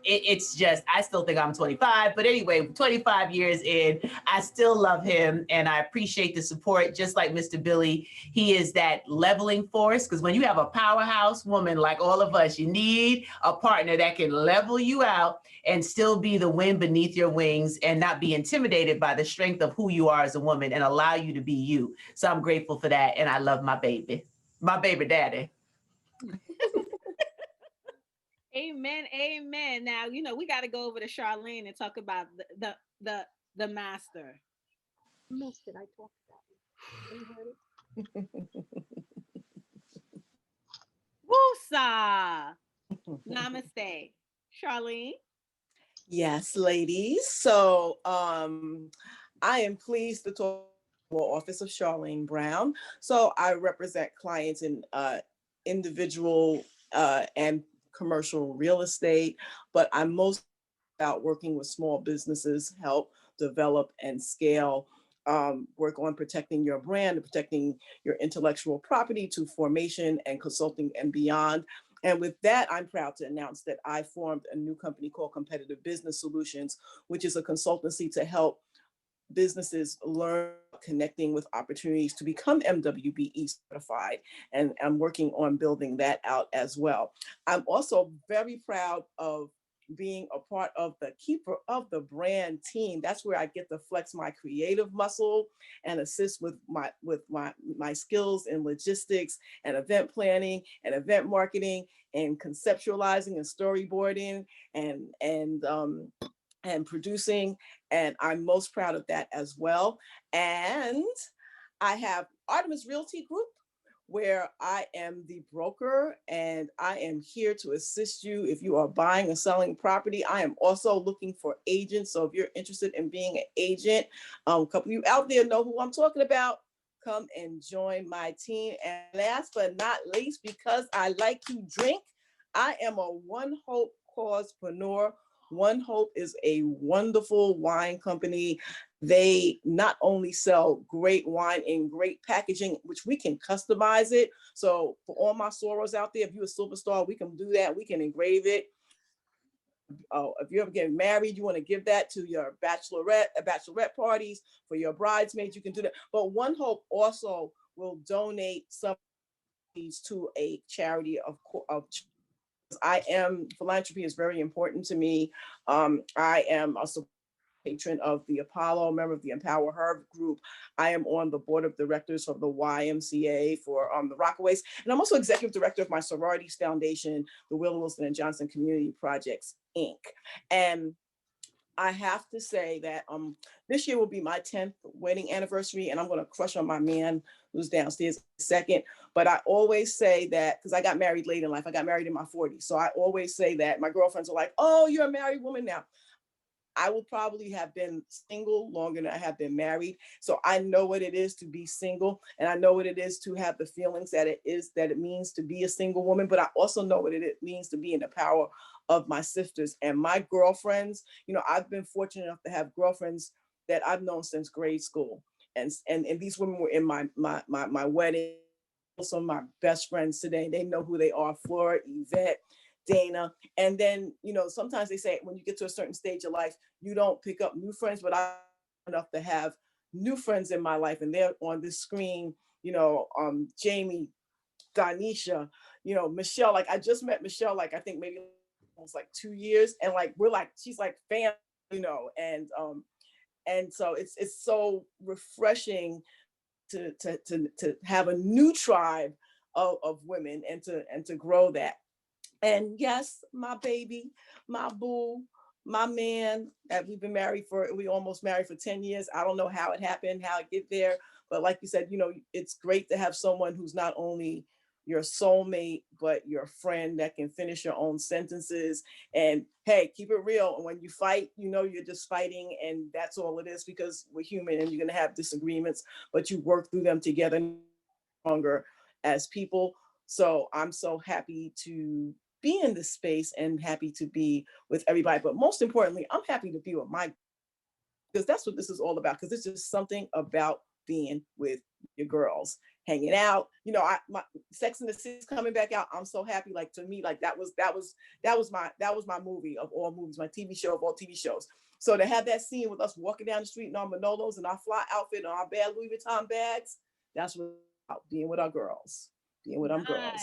S6: It's just, I still think I'm 25, but anyway, 25 years in, I still love him and I appreciate the support. Just like Mr. Billy, he is that leveling force, because when you have a powerhouse woman like all of us, you need a partner that can level you out and still be the wind beneath your wings and not be intimidated by the strength of who you are as a woman and allow you to be you. So I'm grateful for that. And I love my baby daddy.
S1: Amen. Amen. Now, we got to go over to Charlene and talk about the master.
S5: Missed it. I talked about it. You heard it?
S1: Woosa. Namaste. Charlene.
S10: Yes, ladies. So I am pleased to talk to the office of Charlene Brown. So I represent clients in individual and commercial real estate, but I'm most about working with small businesses, help develop and scale, work on protecting your brand, protecting your intellectual property to formation and consulting and beyond. And with that, I'm proud to announce that I formed a new company called Competitive Business Solutions, which is a consultancy to help businesses learn connecting with opportunities to become MWBE certified. And I'm working on building that out as well. I'm also very proud of being a part of the keeper of the brand team. That's where I get to flex my creative muscle and assist with my skills in logistics and event planning and event marketing and conceptualizing and storyboarding and producing. And I'm most proud of that as well. And I have Artemis Realty Group, where I am the broker and I am here to assist you if you are buying or selling property. I am also looking for agents. So if you're interested in being an agent, a couple of you out there know who I'm talking about. Come and join my team. And last but not least, because I like to drink, I am a One Hope causepreneur. One Hope is a wonderful wine company. They not only sell great wine in great packaging, which we can customize it. So for all my sorors out there, if you're a silver star, we can do that. We can engrave it. If you're ever getting married, you want to give that to your bachelorette parties, for your bridesmaids, you can do that. But One Hope also will donate some of these to a charity of philanthropy is very important to me. I am a patron of the Apollo, member of the Empower Her group. I am on the board of directors of the YMCA for the Rockaways. And I'm also executive director of my sororities foundation, the Will Wilson and Johnson Community Projects, Inc. And I have to say that this year will be my 10th wedding anniversary, and I'm going to crush on my man who's downstairs second. But I always say that, because I got married late in life, I got married in my 40s. So I always say that my girlfriends are like, oh, you're a married woman now. I will probably have been single longer than I have been married. So I know what it is to be single, and I know what it is to have the feelings that it means to be a single woman, but I also know what it means to be in the power of my sisters and my girlfriends. I've been fortunate enough to have girlfriends that I've known since grade school. And these women were in my wedding. Some of my best friends today, they know who they are: Flora, Yvette, Dana. And then, sometimes they say when you get to a certain stage of life, you don't pick up new friends, but I'm enough to have new friends in my life. And they're on this screen, Jamie, Donyshia, Michele. Like I just met Michele, like I think maybe almost like 2 years. And like, she's like family, and so it's so refreshing to have a new tribe of women and to grow that. And yes, my baby, my boo, my man that we almost married for 10 years. I don't know how it happened, how it get there. But like you said, it's great to have someone who's not only your soulmate, but your friend that can finish your own sentences. And hey, keep it real. And when you fight, you're just fighting, and that's all it is, because we're human and you're going to have disagreements, but you work through them together stronger as people. So I'm so happy to be in this space and happy to be with everybody. But most importantly, I'm happy to be with because that's what this is all about. Because it's just something about being with your girls, hanging out. My Sex and the City is coming back out. I'm so happy. Like, to me, like that was my movie of all movies, my TV show of all TV shows. So to have that scene with us walking down the street in our Manolos and our fly outfit and our bad Louis Vuitton bags, that's what about being with our girls, being with our girls.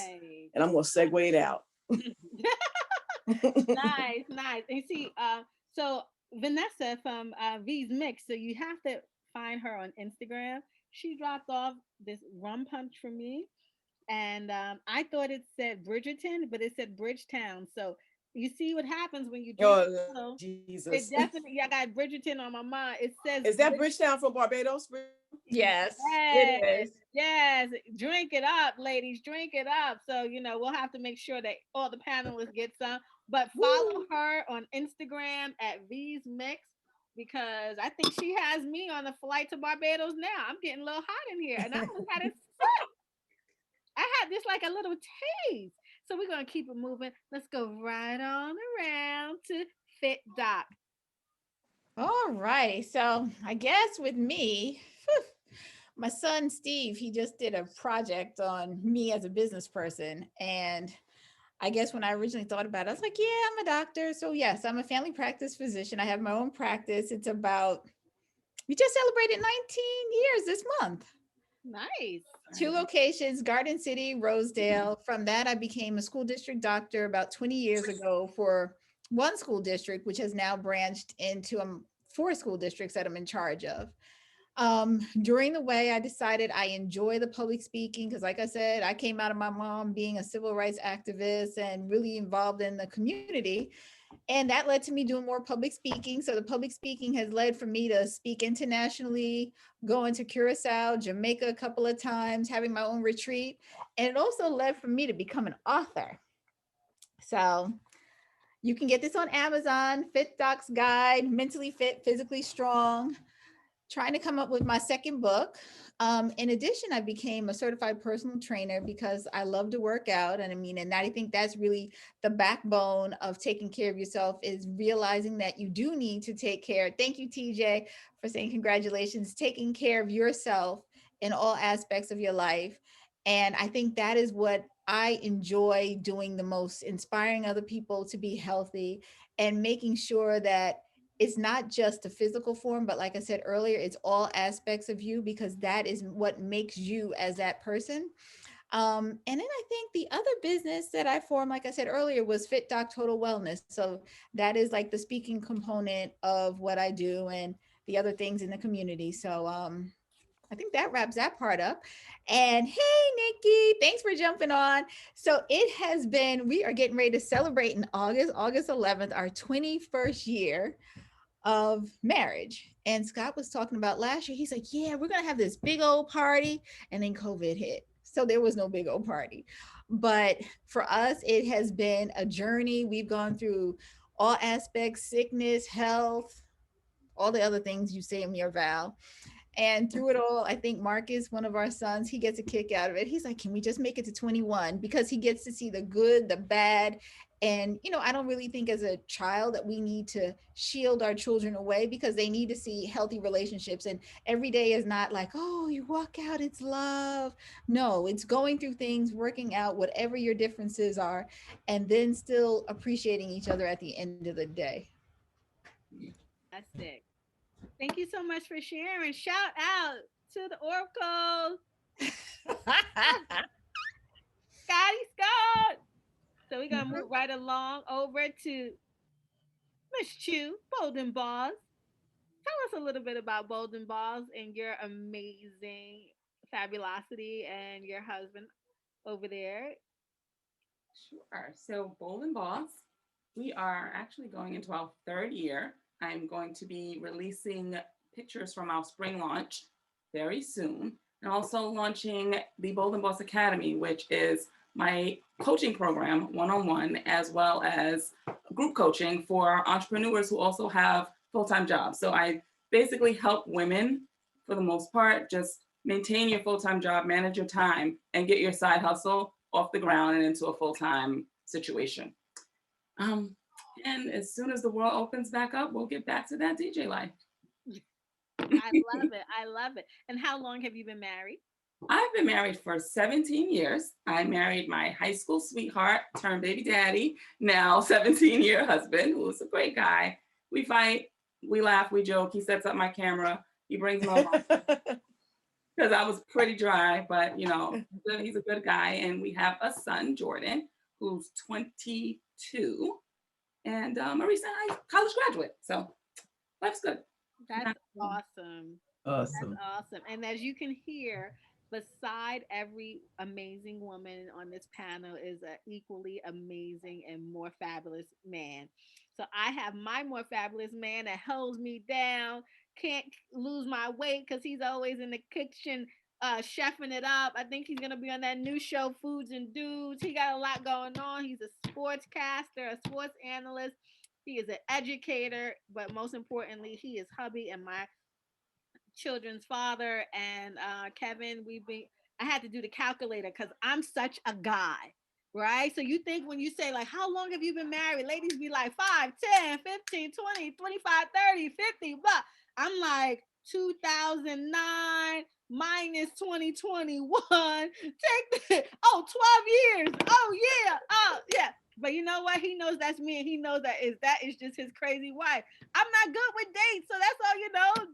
S10: And I'm gonna segue it out.
S1: Nice. And see, so Vanessa from V's Mix, so you have to find her on Instagram. She dropped off this rum punch for me, and I thought it said Bridgerton, but it said Bridgetown. So You see what happens when you drink.
S10: Oh,
S1: It
S10: Jesus.
S1: definitely, I got Bridgerton on my mind. It says,
S10: Is that Bridgetown from Barbados?
S3: Yes,
S1: yes,
S3: it is.
S1: yes, drink it up, ladies, drink it up. So, we'll have to make sure that all the panelists get some. But follow her on Instagram at V's Mix because I think she has me on a flight to Barbados now. I'm getting a little hot in here, and I only had a sip. I had this like a little taste. So we're gonna keep it moving. Let's go right on around to Fit Doc.
S3: All righty. So I guess with me, my son Steve, he just did a project on me as a business person. And I guess when I originally thought about it, I was like, yeah, I'm a doctor. So yes, I'm a family practice physician. I have my own practice. It's about, we just celebrated 19 years this month.
S1: Nice.
S3: 2 locations, Garden City, Rosedale. From that, I became a school district doctor about 20 years ago for one school district, which has now branched into 4 school districts that I'm in charge of. During the way, I decided I enjoy the public speaking because, like I said, I came out of my mom being a civil rights activist and really involved in the community. And that led to me doing more public speaking. So the public speaking has led for me to speak internationally, going to Curacao, Jamaica a couple of times, having my own retreat. And it also led for me to become an author. So you can get this on Amazon, Fit Doc's Guide, Mentally Fit, Physically Strong. Trying to come up with my second book. In addition, I became a certified personal trainer because I love to work out. And I think that's really the backbone of taking care of yourself is realizing that you do need to take care. Thank you, TJ, for saying congratulations, taking care of yourself in all aspects of your life. And I think that is what I enjoy doing the most, inspiring other people to be healthy and making sure that it's not just a physical form, but like I said earlier, it's all aspects of you because that is what makes you as that person. And then I think the other business that I formed, like I said earlier, was Fit Doc Total Wellness. So that is like the speaking component of what I do and the other things in the community. So I think that wraps that part up. And hey, Nikki, thanks for jumping on. So it has been, we are getting ready to celebrate in August 11th, our 21st year of marriage. And Scott was talking about last year. He's like, yeah, we're going to have this big old party. And then COVID hit. So there was no big old party. But for us, it has been a journey. We've gone through all aspects, sickness, health, all the other things you say in your vow. And through it all, I think Marcus, one of our sons, he gets a kick out of it. He's like, can we just make it to 21? Because he gets to see the good, the bad. And, I don't really think as a child that we need to shield our children away because they need to see healthy relationships. And every day is not like, oh, you walk out, it's love. No, it's going through things, working out whatever your differences are, and then still appreciating each other at the end of the day.
S1: That's it. Thank you so much for sharing. Shout out to the Oracle. Scotty Scott. So we're going to move right along over to Miss Chu, Bolden Balls. Tell us a little bit about Bolden Balls and your amazing fabulosity and your husband over there.
S4: Sure. So Bold and Boss, we are actually going into our 3rd year. I'm going to be releasing pictures from our spring launch very soon, and also launching the Bold and Boss Academy, which is my coaching program, one-on-one, as well as group coaching for entrepreneurs who also have full-time jobs. So I basically help women, for the most part, just maintain your full-time job, manage your time, and get your side hustle off the ground and into a full-time situation. And as soon as the world opens back up, we'll get back to that DJ life.
S1: I love it. I love it. And how long have you been married?
S4: I've been married for 17 years. I married my high school sweetheart, turned baby daddy, now 17-year husband, who's a great guy. We fight, we laugh, we joke. He sets up my camera. He brings me over because I was pretty dry, but he's a good guy. And we have a son, Jordan, who's 22 and a recent college graduate. So life's good.
S1: That's awesome.
S6: Awesome.
S1: That's awesome. And as you can hear beside every amazing woman on this panel is an equally amazing and more fabulous man. So I have my more fabulous man that holds me down, can't lose my weight because he's always in the kitchen chefing it up. I think he's gonna be on that new show, Foods and Dudes. He got a lot going on. He's a sportscaster, a sports analyst. He is an educator, but most importantly, he is hubby and my children's father. And Kevin, I had to do the calculator because I'm such a guy, right? So you think when you say like, how long have you been married? Ladies be like 5, 10, 15, 20, 25, 30, 50, but I'm like 2009 minus 2021. Take the, 12 years. Oh yeah. Oh yeah. But you know what? He knows that's me, and he knows that is just his crazy wife. I'm not good with dates, so that's all you know.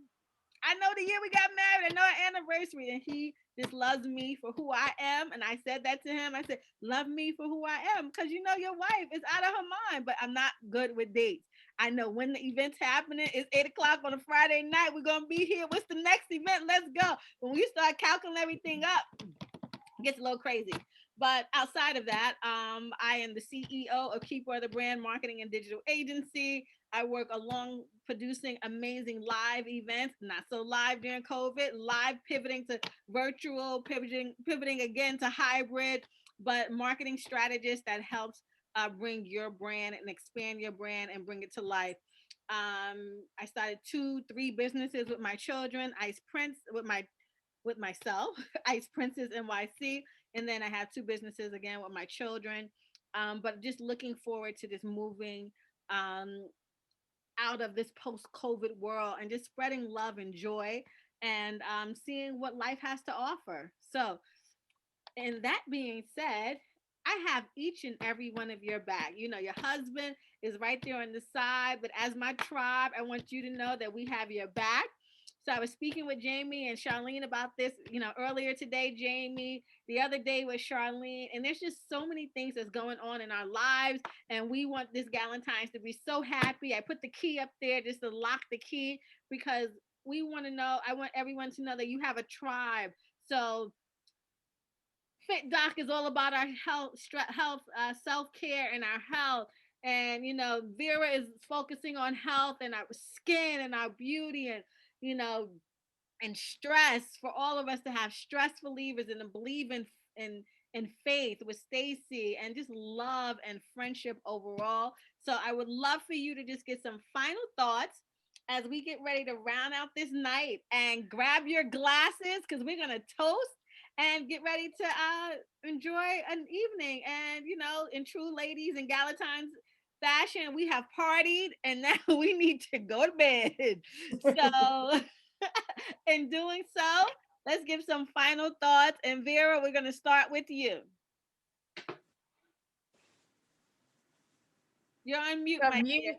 S1: I know the year we got married. I know our anniversary, and he just loves me for who I am. And I said that to him. I said, "Love me for who I am," because you know your wife is out of her mind. But I'm not good with dates. I know when the event's happening. It's 8:00 on a Friday night. We're gonna be here. What's the next event? Let's go. When we start calculating everything up, it gets a little crazy. But outside of that, I am the CEO of Keeper the Brand Marketing and Digital Agency. I work along producing amazing live events, not so live during COVID, live pivoting to virtual, pivoting again to hybrid, but marketing strategist that helps bring your brand and expand your brand and bring it to life. I started 2-3 businesses with my children, Ice Prince with myself, Ice Princess NYC, and then I have 2 businesses again with my children. But just looking forward to just moving out of this post-COVID world and just spreading love and joy and seeing what life has to offer. So, and that being said, I have each and every one of your back. You know, your husband is right there on the side, but as my tribe, I want you to know that we have your back. So I was speaking with Jamie and Charlene about this, you know, earlier today, Jamie, the other day with Charlene, and there's just so many things that's going on in our lives, and we want this Galentines to be so happy. I put the key up there just to lock the key because we want to know, I want everyone to know that you have a tribe. So Fit Doc is all about our health, self-care and our health. And, you know, Vera is focusing on health and our skin and our beauty and, you know, and stress, for all of us to have stress relievers and to believe in faith with Stacie and just love and friendship overall. So I would love for you to just get some final thoughts as we get ready to round out this night, and grab your glasses because we're going to toast and get ready to enjoy an evening. And, you know, in true ladies and Galentine's fashion, we have partied and now we need to go to bed. So in doing so, let's give some final thoughts. And Vera, we're going to start with you. You're on mute, my dear.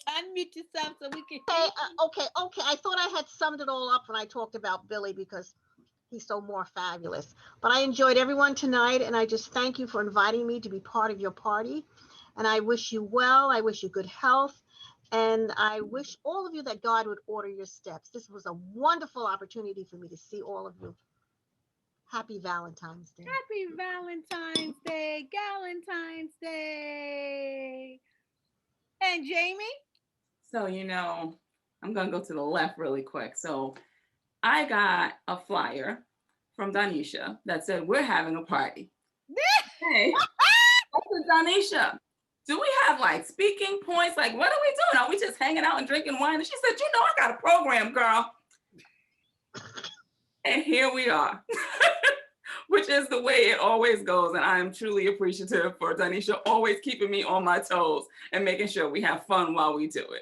S1: Unmute yourself so we can.
S5: Okay. I thought I had summed it all up when I talked about Billy because he's so more fabulous. But I enjoyed everyone tonight, and I just thank you for inviting me to be part of your party. And I wish you well. I wish you good health. And I wish all of you that God would order your steps. This was a wonderful opportunity for me to see all of you. Happy Valentine's Day.
S1: Happy Valentine's Day, Galentine's Day. And Jamie?
S4: So, you know, I'm going to go to the left really quick. So I got a flyer from Donyshia that said, we're having a party. Hey, Donyshia, do we have like speaking points? Like, what are we doing? Are we just hanging out and drinking wine? And she said, you know, I got a program, girl. And here we are, which is the way it always goes. And I am truly appreciative for Donyshia always keeping me on my toes and making sure we have fun while we do it.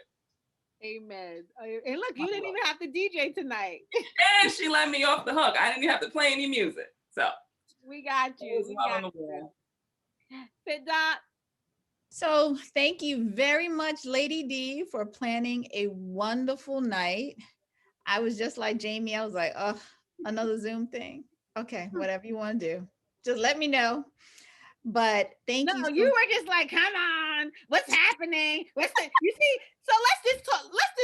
S1: Amen. And look, you didn't even have to DJ tonight.
S4: And she let me off the hook. I didn't even have to play any music. So
S1: we got you. We got you. Fit Doc.
S3: So thank you very much, Lady D, for planning a wonderful night. I was just like Jamie. I was like, oh, another Zoom thing. Okay, whatever you want to do. Just let me know. But thank you.
S1: No, you were just like, come on, what's happening? You see, so let's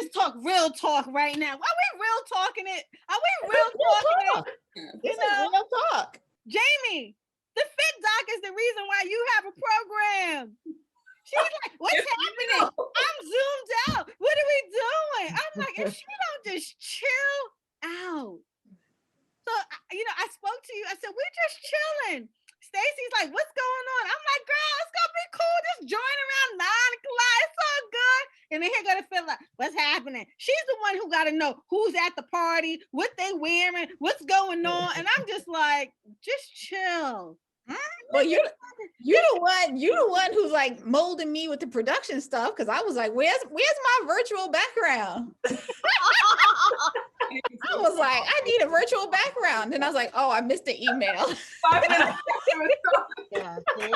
S1: just talk real talk right now. Are we real talking it? Are we real talking it?
S3: This is real talk.
S1: Jamie, the Fit Doc is the reason why you have a program. She's like, what's happening? I'm zoomed out. What are we doing? I'm like, if she don't just chill out. So, I spoke to you. I said, we're just chilling. Stacey's like, what's going on? I'm like, girl, it's going to be cool. Just join around 9 o'clock. It's all good. And then here go to feel like, what's happening? She's the one who got to know who's at the party, what they wearing, what's going on. And I'm just like, just chill.
S3: Well, you're the one who's like molding me with the production stuff, because I was like, where's my virtual background? I was like, I need a virtual background. And I was like, oh, I missed the email.
S4: 5 minutes.
S5: Yeah, see?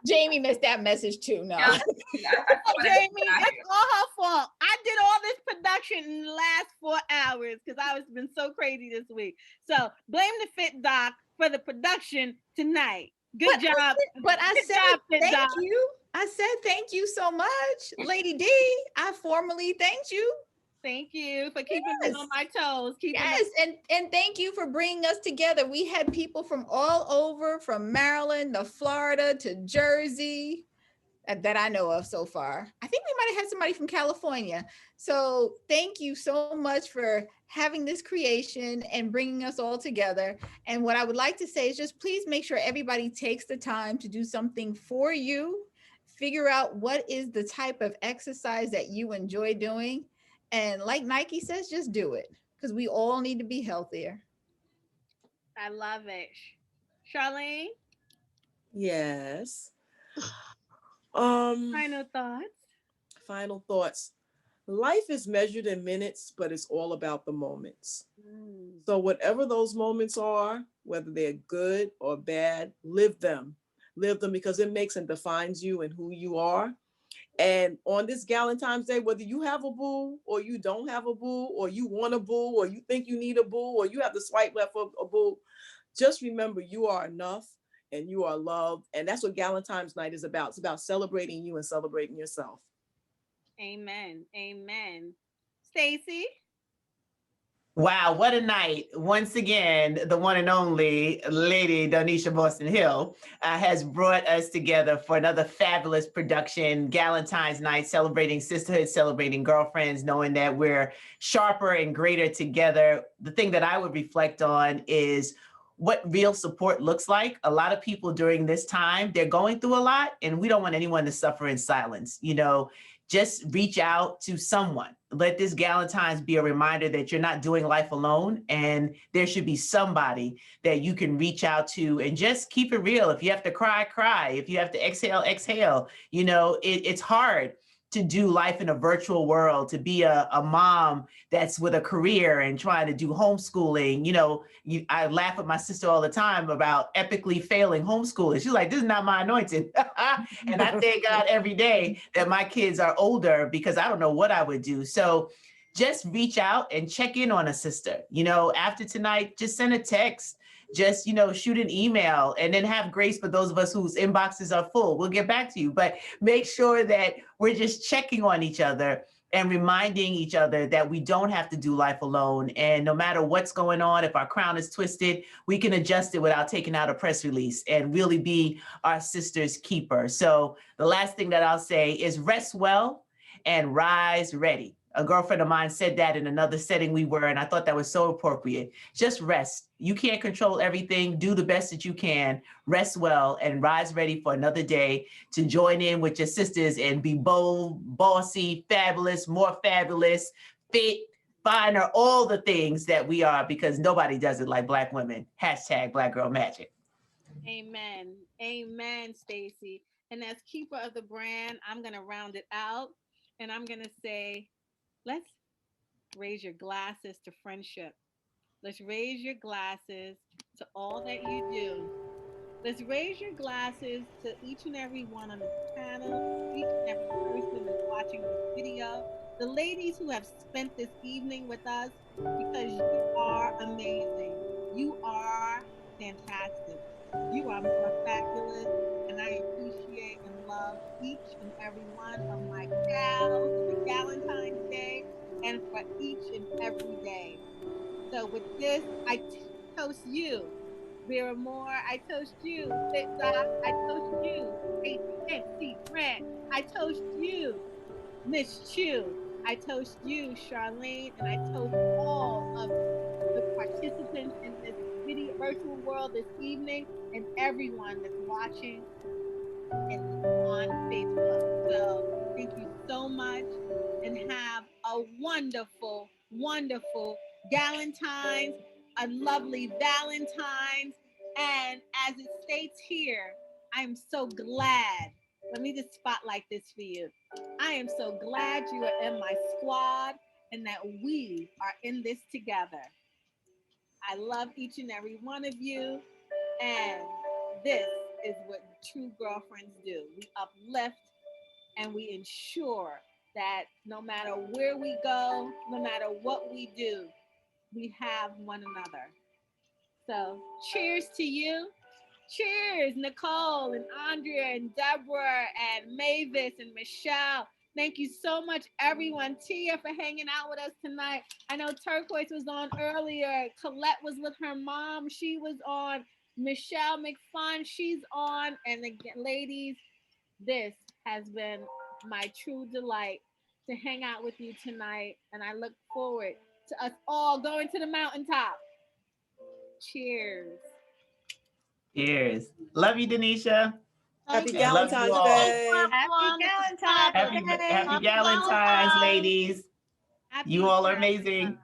S3: Jamie missed that message too. No.
S1: Jamie, it's all her fault. I did all this production in the last 4 hours because I was been so crazy this week. So blame the Fit Doc for the production tonight. Good job.
S3: I said thank you. I said thank you so much, Lady D. I formally thanked you.
S1: Thank you for keeping me on my toes.
S3: And thank you for bringing us together. We had people from all over, from Maryland to Florida to Jersey, that I know of so far. I think we might have had somebody from California. So thank you so much for having this creation and bringing us all together. And what I would like to say is just please make sure everybody takes the time to do something for you. Figure out what is the type of exercise that you enjoy doing. And like Nike says, just do it, because we all need to be healthier.
S1: I love it. Charlane?
S10: Yes.
S1: Final thoughts.
S10: Final thoughts. Life is measured in minutes, but it's all about the moments. So whatever those moments are, whether they're good or bad, live them. Live them, because it makes and defines you and who you are. And on this Galentine's Day, whether you have a boo or you don't have a boo, or you want a boo, or you think you need a boo, or you have the swipe left for a boo, just remember you are enough and you are loved. And that's what Galentine's Night is about. It's about celebrating you and celebrating yourself.
S1: Amen. Amen. Stacie?
S6: Wow, what a night. Once again, the one and only Lady Donyshia Boston Hill has brought us together for another fabulous production, Galentine's Night, celebrating sisterhood, celebrating girlfriends, knowing that we're sharper and greater together. The thing that I would reflect on is what real support looks like. A lot of people during this time, they're going through a lot, and we don't want anyone to suffer in silence. Just reach out to someone. Let this Galentine's be a reminder that you're not doing life alone, and there should be somebody that you can reach out to and just keep it real. If you have to cry, cry. If you have to exhale, exhale. It's hard to do life in a virtual world, to be a mom that's with a career and trying to do homeschooling. I laugh at my sister all the time about epically failing homeschooling. She's like, this is not my anointing. And I thank God every day that my kids are older, because I don't know what I would do. So just reach out and check in on a sister. After tonight, just send a text. Just, shoot an email, and then have grace for those of us whose inboxes are full. We'll get back to you, but make sure that we're just checking on each other and reminding each other that we don't have to do life alone. And no matter what's going on, if our crown is twisted, we can adjust it without taking out a press release and really be our sister's keeper. So the last thing that I'll say is rest well and rise ready. A girlfriend of mine said that in another setting we were, and I thought that was so appropriate. Just rest. You can't control everything. Do the best that you can. Rest well and rise ready for another day to join in with your sisters and be bold, bossy, fabulous, more fabulous, fit, finer, all the things that we are, because nobody does it like Black women. # Black Girl Magic.
S1: Amen. Amen, Stacie. And as keeper of the brand, I'm going to round it out, and I'm going to say, let's raise your glasses to friendship. Let's raise your glasses to all that you do. Let's raise your glasses to each and every one on the channel, each and every person that's watching this video, the ladies who have spent this evening with us, because you are amazing. You are fantastic. You are more fabulous, and I appreciate and love each and every one of my gals for Galentine's Day and for each and every day. So with this, I toast you. Vera Moore, I toast you. Fitza, I toast you. MC Brand, I toast you. Miss Chu, I toast you. Charlene, and I toast all of the participants in this video virtual world this evening and everyone that's watching and on Facebook. So thank you so much and have a wonderful, wonderful Galentines, a lovely Valentines. And as it states here, I am so glad. Let me just spotlight this for you. I am so glad you are in my squad and that we are in this together. I love each and every one of you. And this is what true girlfriends do. We uplift and we ensure that no matter where we go, no matter what we do, we have one another. So cheers to you. Cheers, Nicole and Andrea and Deborah and Mavis and Michele. Thank you so much, everyone. Tia for hanging out with us tonight. I know Turquoise was on earlier. Colette was with her mom. She was on. Michele McFun, she's on. And again, ladies, this has been my true delight to hang out with you tonight. And I look forward to us all going to the mountaintop. Cheers.
S6: Cheers. Love you, Donyshia.
S10: Happy
S5: Thank you.
S6: Love you
S10: Galentine's
S6: all.
S10: Day.
S3: Happy Galentine
S6: Happy
S3: Day.
S6: Galentine's, ladies.
S1: Happy
S6: You all are
S1: Valentine's.
S6: amazing.